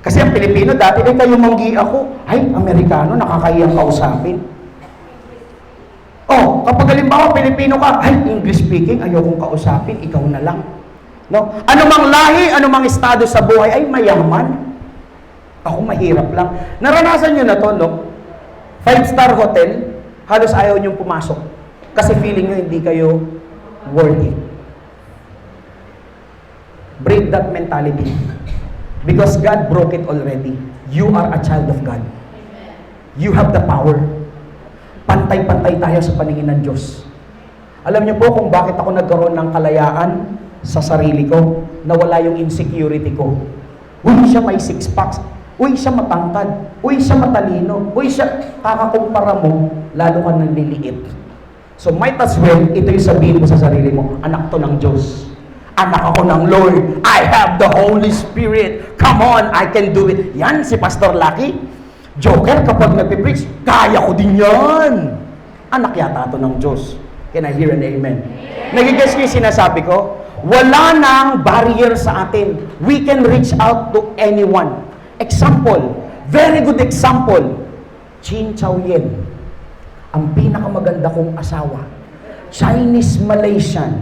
Kasi ang Pilipino dati, kayo manggi ako, ay, Amerikano, nakakahiyang kausapin. Oh, kapag halimbawa Pilipino ka, ay, English speaking, ayokong kausapin, ikaw na lang. No? Anumang lahi, anumang estado sa buhay, ay mayaman. Ako mahirap lang. Naranasan nyo na to, no? 5-star hotel, halos ayaw nyo pumasok. Kasi feeling nyo hindi kayo worthy. Break that mentality. Because God broke it already. You are a child of God. You have the power. Pantay-pantay tayo sa paningin ng Diyos. Alam niyo po kung bakit ako nagkaroon ng kalayaan sa sarili ko, na wala yung insecurity ko. Uy, siya may six-packs. Uy, siya matangkad. Uy, siya matalino. Uy, siya kakakumpara mo, lalo ka nang liliit. So might as well, ito yung sabihin mo sa sarili mo, anak to ng Diyos. Anak ako ng Lord. I have the Holy Spirit. Come on, I can do it. Yan si Pastor Lucky. Joker, kapag nagpipreach, kaya ko din yan. Anak yata ito ng Diyos. Can I hear an amen? Nagigets niyo yung sinasabi ko? Wala nang barrier sa atin. We can reach out to anyone. Example, very good example, Chin Chow Yen. Ang pinakamaganda kong asawa. Chinese-Malaysian.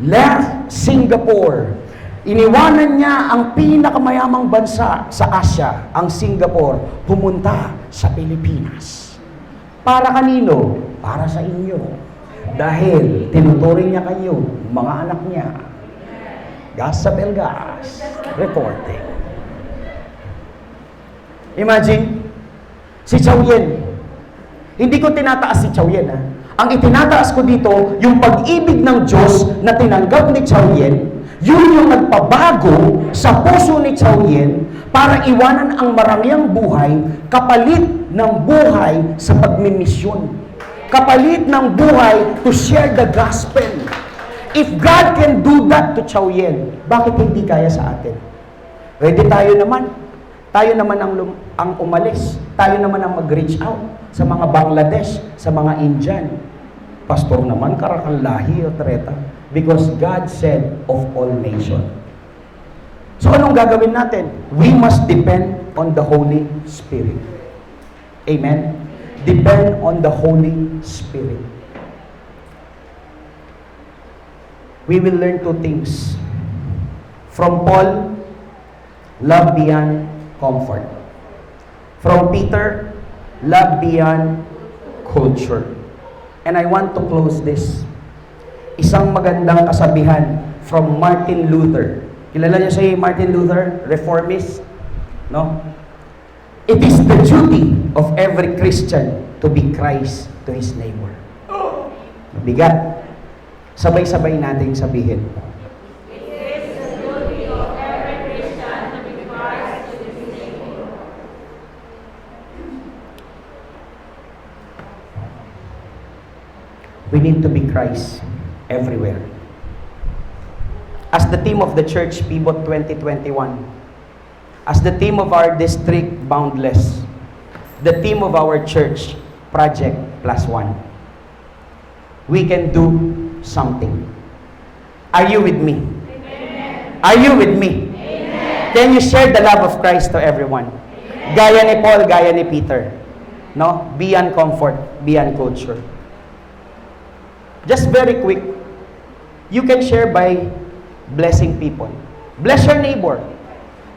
Left Singapore. Iniwanan niya ang pinakamayamang bansa sa Asia, ang Singapore, pumunta sa Pilipinas. Para kanino? Para sa inyo. Dahil tinuturing niya kayo, mga anak niya. Gas sa Belgas. Reporting. Imagine, si Chow Yen. Hindi ko tinataas si Chow Yen, ha? Ang itinataas ko dito, yung pag-ibig ng Diyos na tinanggap ni Chow Yen, yun yung nagpabago sa puso ni Chow Yen para iwanan ang marangyang buhay kapalit ng buhay sa pagmimisyon. Kapalit ng buhay to share the gospel. If God can do that to Chow Yen, bakit hindi kaya sa atin? Ready tayo naman. Tayo naman ang umalis. Tayo naman ang mag-reach out sa mga Bangladesh, sa mga Indian. Pastor naman, karakang lahi o treta. Because God said of all nations. So anong gagawin natin? We must depend on the Holy Spirit. Amen? Depend on the Holy Spirit. We will learn two things. From Paul, love beyond comfort. From Peter, love beyond culture. And I want to close this. Isang magandang kasabihan from Martin Luther. Kilala niyo si Martin Luther, reformist? No? It is the duty of every Christian to be Christ to his neighbor. Mabigat. Sabay-sabay nating sabihin. It is the duty of every Christian to be Christ to his neighbor. We need to be Christ everywhere. As the team of the church, Pivot 2021, as the team of our district, Boundless, the team of our church, Project Plus One, we can do something. Are you with me? Amen. Are you with me? Amen. Can you share the love of Christ to everyone? Amen. Gaya ni Paul, gaya ni Peter. No? Beyond comfort, beyond culture. Just very quick, you can share by blessing people. Bless your neighbor.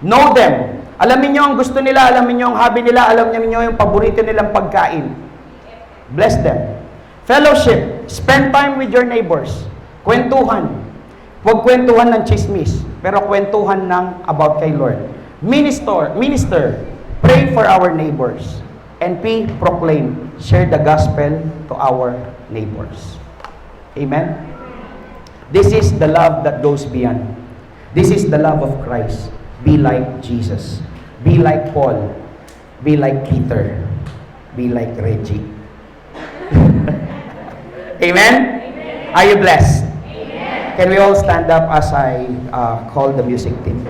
Know them. Alamin nyo ang gusto nila, alamin nyo ang hobby nila, alamin nyo yung paborito nilang pagkain. Bless them. Fellowship. Spend time with your neighbors. Kwentuhan. Huwag kwentuhan ng chismis, pero kwentuhan ng about kay Lord. Minister. Pray for our neighbors. And proclaim. Share the gospel to our neighbors. Amen? This is the love that goes beyond. This is the love of Christ. Be like Jesus. Be like Paul. Be like Peter. Be like Reggie. Amen? Amen. Are you blessed? Amen. Can we all stand up as I call the music team?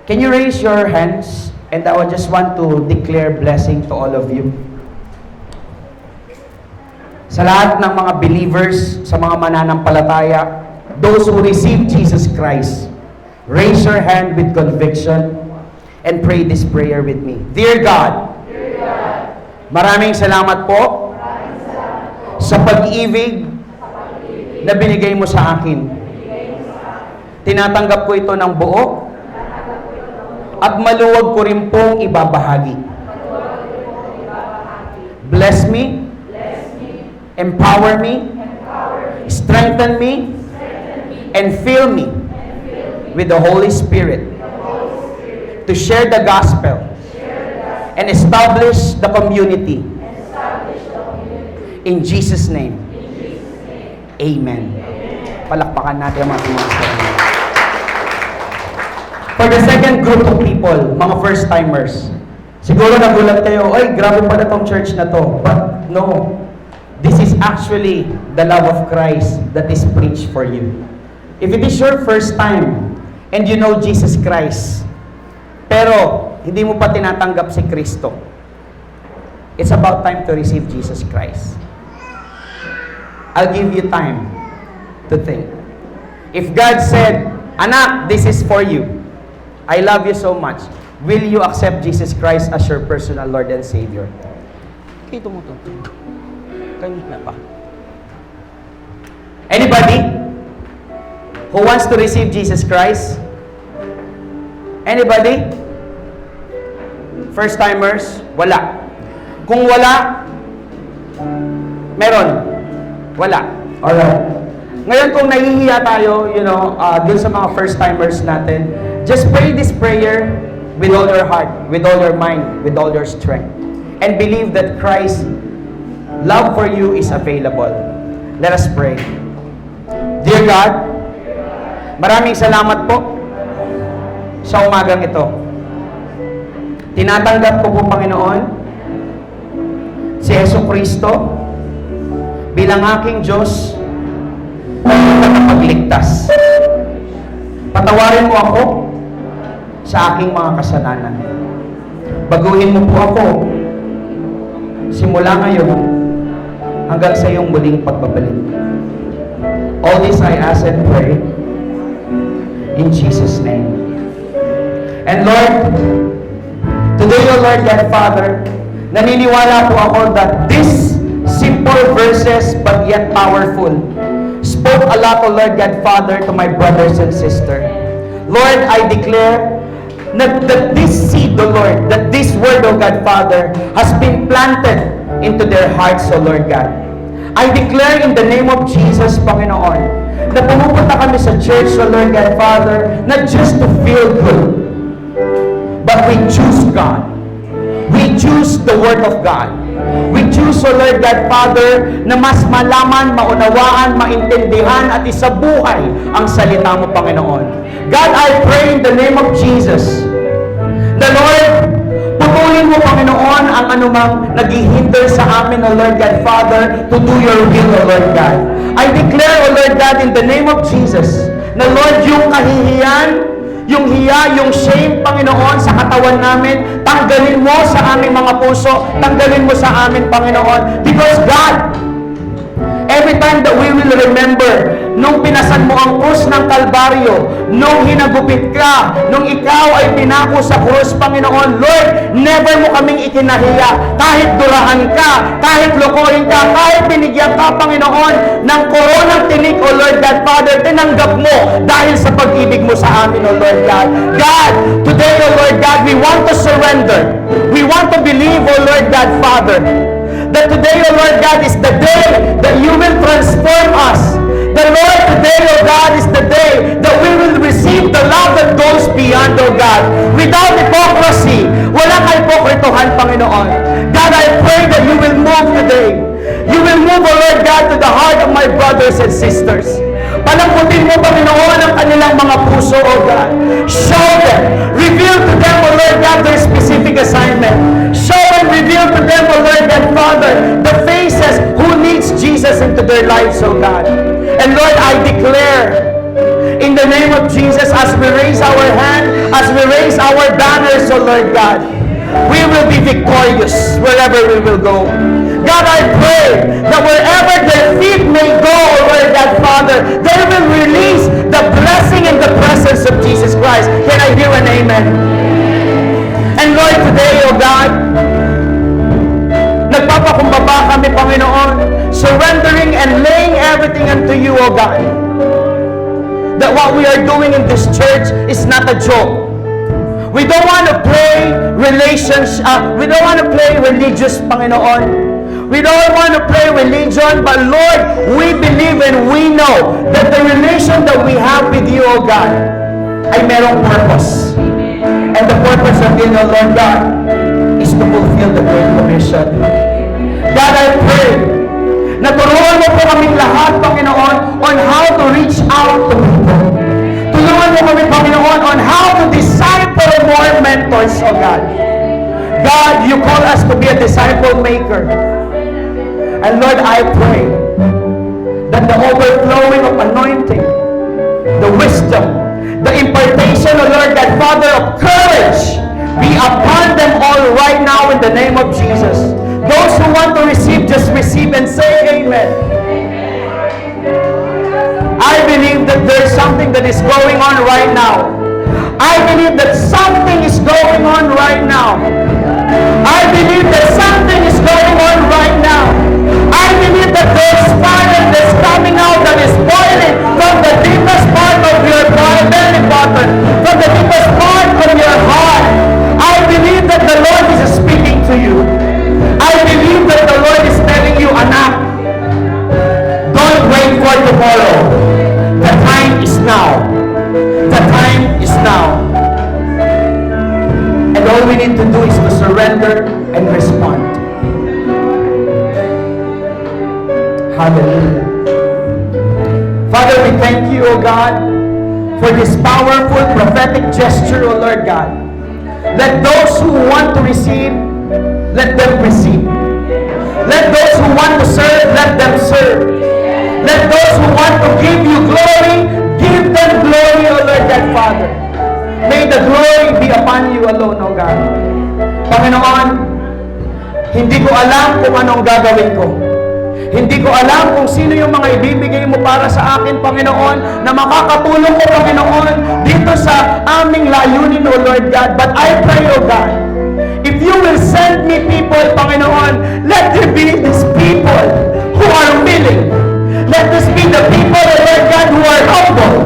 Can you raise your hands? And I would just want to declare blessing to all of you. Sa lahat ng mga believers, sa mga mananampalataya, those who receive Jesus Christ, raise your hand with conviction and pray this prayer with me. Dear God, maraming salamat po sa pag-ibig na binigay mo sa akin. Tinatanggap ko ito ng buo at maluwag ko rin pong ibabahagi. Bless me, empower me, strengthen me, and fill me with the Holy Spirit to share the gospel and establish the community. In Jesus' name. Amen. Palakpakan natin ang mga master. For the second group of people, mga first-timers, siguro nagulat kayo, ay, grabe pala tong church na to. But no, this is actually the love of Christ that is preached for you. If it is your first time and you know Jesus Christ, pero hindi mo pa tinatanggap si Kristo, it's about time to receive Jesus Christ. I'll give you time to think. If God said, anak, this is for you. I love you so much. Will you accept Jesus Christ as your personal Lord and Savior? Kito mo to. Kanina pa. Anybody who wants to receive Jesus Christ? Anybody? First-timers? Wala. Kung wala, meron. Wala. Alright. Ngayon kung nahihiya tayo, dun sa mga first-timers natin, just pray this prayer with all your heart, with all your mind, with all your strength. And believe that Christ's love for you is available. Let us pray. Dear God, maraming salamat po sa umagang ito. Tinatanggap ko po, Panginoon, si Jesucristo bilang aking Diyos at tagapagligtas. Patawarin mo ako sa aking mga kasalanan. Baguhin mo po ako simula ngayon hanggang sa iyong muling pagbabalik. All this I ask and pray in Jesus' name. And Lord, today, O Lord God Father, naniniwala po ako that this simple verses but yet powerful spoke a lot, O Lord God Father, to my brothers and sisters. Lord, I declare that this seed, O Lord, that this word, O God Father, has been planted into their hearts, O Lord God. I declare in the name of Jesus, Panginoon, na pumupunta kami sa church, O Lord God Father, not just to feel good, but we choose God. We choose the Word of God. We choose, O Lord God Father, na mas malaman, maunawaan, maintindihan, at isabuhay ang salita mo, Panginoon. God, I pray in the name of Jesus, the Lord, putulin mo, Panginoon, ang anumang naghihinder sa amin, O Lord God Father, to do your will, O Lord God. I declare, O Lord God, in the name of Jesus, na Lord, yung kahihiyan, yung hiya, yung shame, Panginoon, sa katawan namin, tanggalin mo sa aming mga puso, tanggalin mo sa amin, Panginoon. Because God, every time that we will remember, nung pinasan mo ang krus ng Kalbaryo, nung hinagupit ka, nung ikaw ay pinako sa krus, Panginoon, Lord, never mo kaming ikinahiya. Kahit durahan ka, kahit lokohin ka, kahit binigyan ka, Panginoon, ng koronang tinik, O Lord God Father, tinanggap mo dahil sa pag-ibig mo sa amin, O Lord God. God, today, O Lord God, we want to surrender. We want to believe, O Lord God Father, that today, O Lord God, is the day that you will transform us. The Lord, today, O God, is the day that we will receive the love that goes beyond, O God. Without hypocrisy, wala kang hipokritohan, Panginoon. God, I pray that you will move today. You will move, O Lord God, to the heart of my brothers and sisters. Palambutin mo, Panginoon, ang kanilang mga puso, O God. Show them. Reveal to them, O Lord God, their specific assignment. Show and reveal to them, O Lord God, Father, the faces who needs Jesus into their lives, O God. And Lord, I declare, in the name of Jesus, as we raise our hand, as we raise our banners, O Lord God, we will be victorious wherever we will go. God, I pray that wherever their feet may go, O Lord God, Father, they will release the blessing and the presence of Jesus Christ. Can I hear an amen? And Lord, today, O God, nagpapakumbaba kami, Panginoon, surrendering and laying everything unto you, O God. That what we are doing in this church is not a joke. We don't want to play we don't want to play religious, Panginoon. We don't want to play religion, but Lord, we believe and we know that the relation that we have with you, O God, ay merong purpose. And the purpose of it, O Lord God, is to fulfill the Great Commission. God, I pray na turuan mo po kaming lahat, Panginoon, on how to reach out to people. Tulungan mo kami, Panginoon, on how to disciple more mentors, O God. God, you call us to be a disciple maker. And Lord, I pray that the overflowing of anointing, the wisdom, the impartation, O Lord God, Father, of courage, be upon them all right now in the name of Jesus. Those who want to receive, just receive and say amen. I believe that there's something that is going on right now. I believe that something is going on right now. I believe that something is going on right now. I believe that there's fire that's coming out that is boiling from the deepest part of your belly button, from the deepest part of your heart. I believe that the Lord is speaking to you. I believe that the Lord is telling you, anak, need to do is to surrender and respond. Hallelujah. Father, we thank you, O God, for this powerful prophetic gesture, O Lord God. Let those who want to receive, let them receive. Let those who want to serve, let them serve. Let those who want to give you glory, give them glory, O Lord God, Father. May the glory be upon you alone, O God. Panginoon, hindi ko alam kung anong gagawin ko. Hindi ko alam kung sino yung mga ibibigay mo para sa akin, Panginoon, na makakatulong ko, Panginoon, dito sa aming layunin, O Lord God. But I pray, O God, if you will send me people, Panginoon, let there be these people who are willing. Let this be the people, O Lord God, who are humble.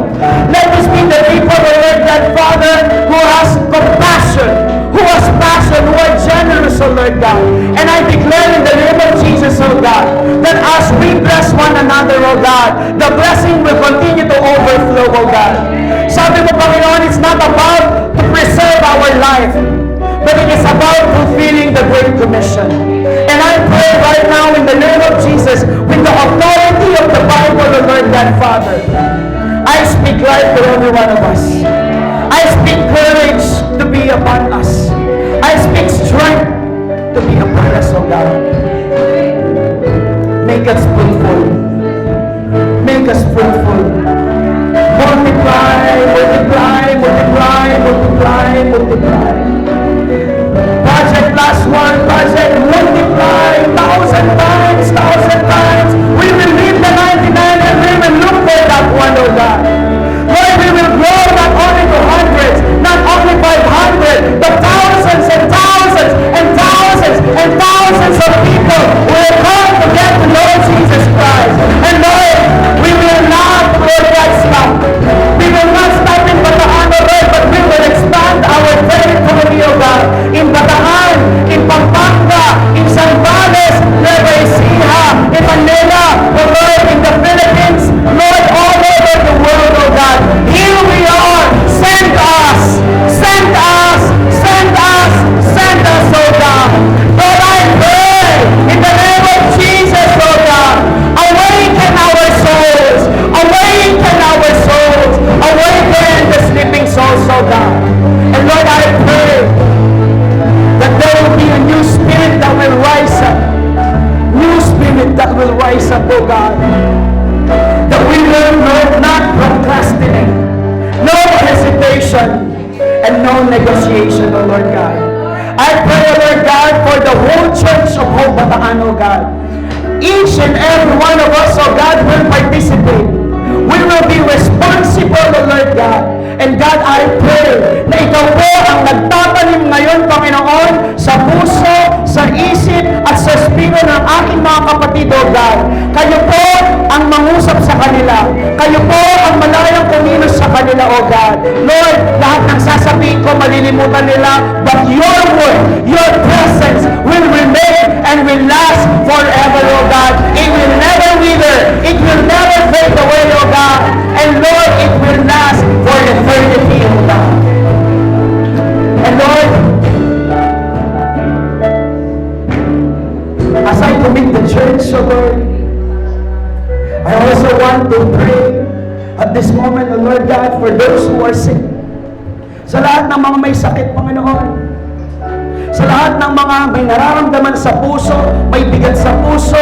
Let this be the people, O Lord God, Father, who has compassion, who has passion, who are generous, O Lord God. And I declare in the name of Jesus, O God, that as we bless one another, O God, the blessing will continue to overflow, O God. Sabi mo, Panginoon, it's not about to preserve our life, but it is about fulfilling the Great Commission. And I pray right now in the name of Jesus, with the authority of the Bible, O Lord God, Father, I speak life to every one of us. I speak courage to be upon us. I speak strength to be upon us, O God. Make us fruitful. Make us fruitful. Multiply, multiply, multiply, multiply, multiply. Project last one, project multiply 1,000 times, 1,000 times. We will leave the 99 and we will look for that one, oh God. Lord, we will grow not only to hundreds, not only 500, but thousands and thousands and thousands and thousands of people will come to get to know Jesus Christ. And Lord, we will not, Lord God, stop. We will not stop in Bataan, oh Lord, but we will expand our territory, oh God, in Bataan, in Pampanga, in Zambales, Nueva Ecija, in Manila, oh Lord, in the Philippines, Lord, all over the world, oh God. Here we are. Send us, send us, send us, send us, oh God. Lord, I pray in the name of Jesus, oh God, awaken our souls, awaken our souls, awaken the sleeping souls, oh God. And Lord, I pray that there will be a new spirit that will rise up, new spirit that will rise up, oh God, that we will not procrastinate, no hesitation, and no negotiation, oh Lord God. I pray, oh Lord God, for the whole church of Hope Bataan, oh God. Each and every one of us, oh God, will participate. We will be responsible, oh Lord God. And God, I pray na ikaw po ang nagtatanim ngayon, Panginoon, sa puso, sa isip, at sa espiritu ng aking mga kapatid, oh God. Kayo po ang mangusap sa kanila. Kayo po ang malayang kumilos sa kanila, oh God. Lord, lahat ng sasabihin ko, malilimutan nila, but your word, your presence will remain and will last forever, oh God. It will never wither. It will never fade away, oh God. And Lord, it will last for eternity, oh God. And Lord, as I commit the church, oh Lord, I also want to pray at this moment, oh Lord God, for those who are sick. Sa lahat ng mga may sakit, Panginoon. Sa lahat ng mga may nararamdaman sa puso, may bigat sa puso,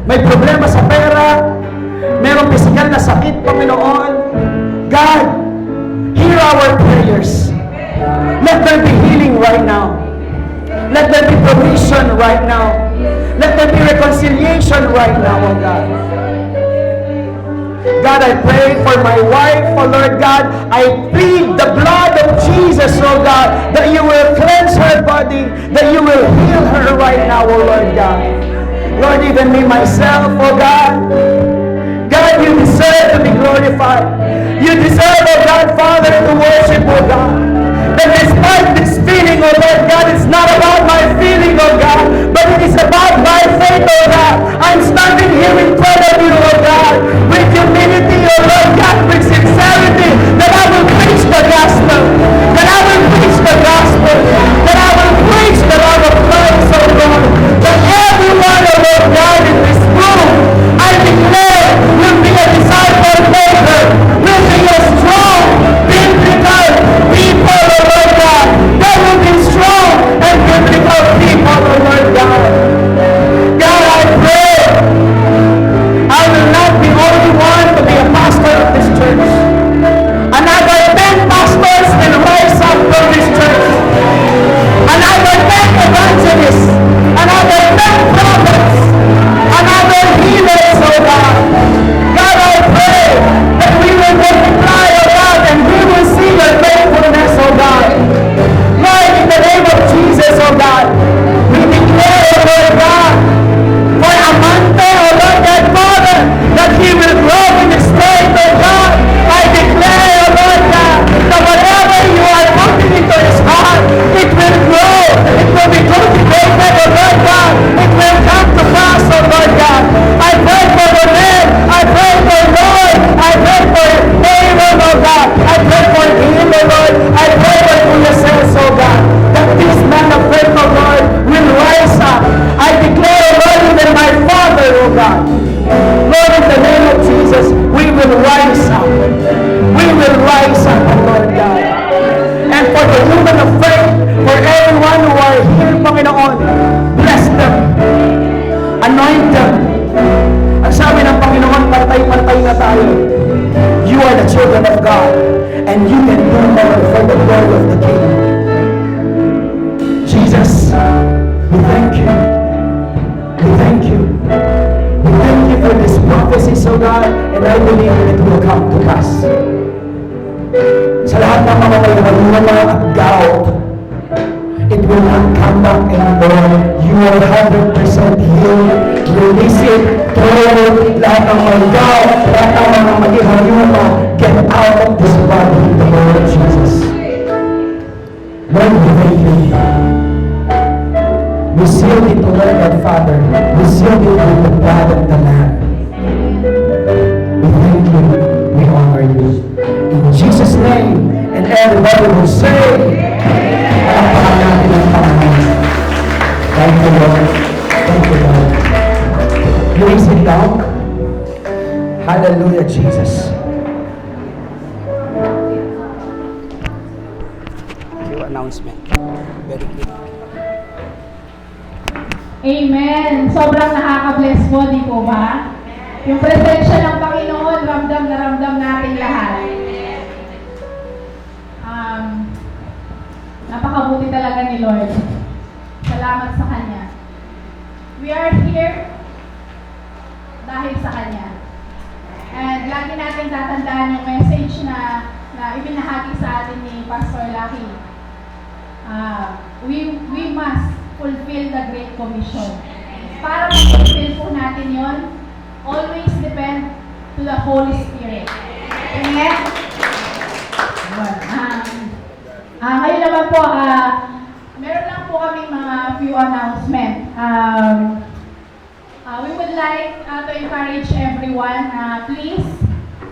may problema sa pera, mayroong pisikal na sakit, Panginoon. God, hear our prayers. Let there be healing right now. Let there be provision right now. Let there be reconciliation right now, oh God. God, I pray for my wife, oh Lord God. I plead the blood of Jesus, oh God, that you will cleanse her body, that you will heal her right now, oh Lord God. Lord, even me, myself, oh God. God, you deserve to be glorified. You deserve, oh God, Father, to worship, oh God. That despite this feeling, oh Lord God, it's not about my feeling, oh God, but it is about my faith, oh God. I'm standing here in front of you, oh God, with humility, oh Lord God, with sincerity, that I will preach the gospel, that I will preach the gospel. Panginoon. Bless them. Anoint them. Ang sabi ng Panginoon, pantay-pantay na tayo. You are the children of God, and you can do more for the glory of the King. Jesus, we thank you. We thank you. We thank you for this prophecy, so God, and I believe it will come to pass. Sa lahat ng mga may waluma at gout, it will not come back anymore. You are 100% healed. Release it. Throw it. Lahat ng may gout, lahat ng mga may waluma, get out of this body in the name of Jesus. Lord, we thank you. We seal it, O Lord God, Father. We seal it with the blood of the Lamb. We thank you. We honor you. In Jesus' name, and everybody will say, palakpakan natin ang Panginoon. Thank you, Lord. Thank you, Lord. Please sit down. Hallelujah, Jesus. Your announcement. Very good. Amen. Sobrang nakaka-bless po, di po ba? Yung presensya ng Panginoon, ramdam na ramdam natin lahat. Napakabuti talaga ni Lord. Salamat sa Kanya. We are here dahil sa Kanya. And lagi natin tatandaan yung message na ibinahagi sa atin ni Pastor Lucky. We must fulfill the Great Commission. Para ma-fulfill po natin yon, always depend to the Holy Spirit. Amen? Ngayon naman po, meron lang po kami mga few announcement. We would like to encourage everyone, please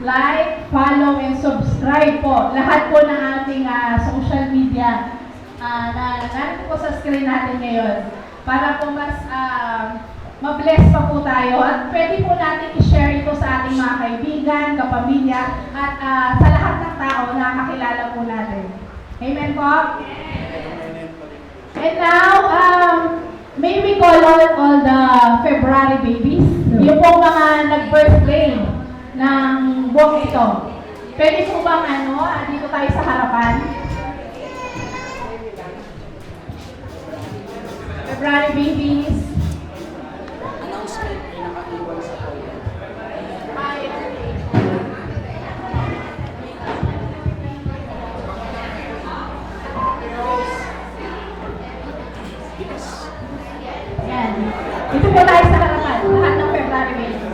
like, follow, and subscribe po. Lahat po ng ating social media na narito po sa screen natin ngayon. Para po mas mabless pa po tayo. At pwede po natin i-share ito sa ating mga kaibigan, kapamilya, at sa lahat ng tao na kakilala po natin. Amen po? And now, may we call all the February babies? Yung pong mga nag-birthday ng buwang ito. Pwede po bang dito tayo sa harapan? February babies. Announcement ay nakaiwan sa toilet. Yan. Dito po tayo sa harapan. Lahat ng February babies.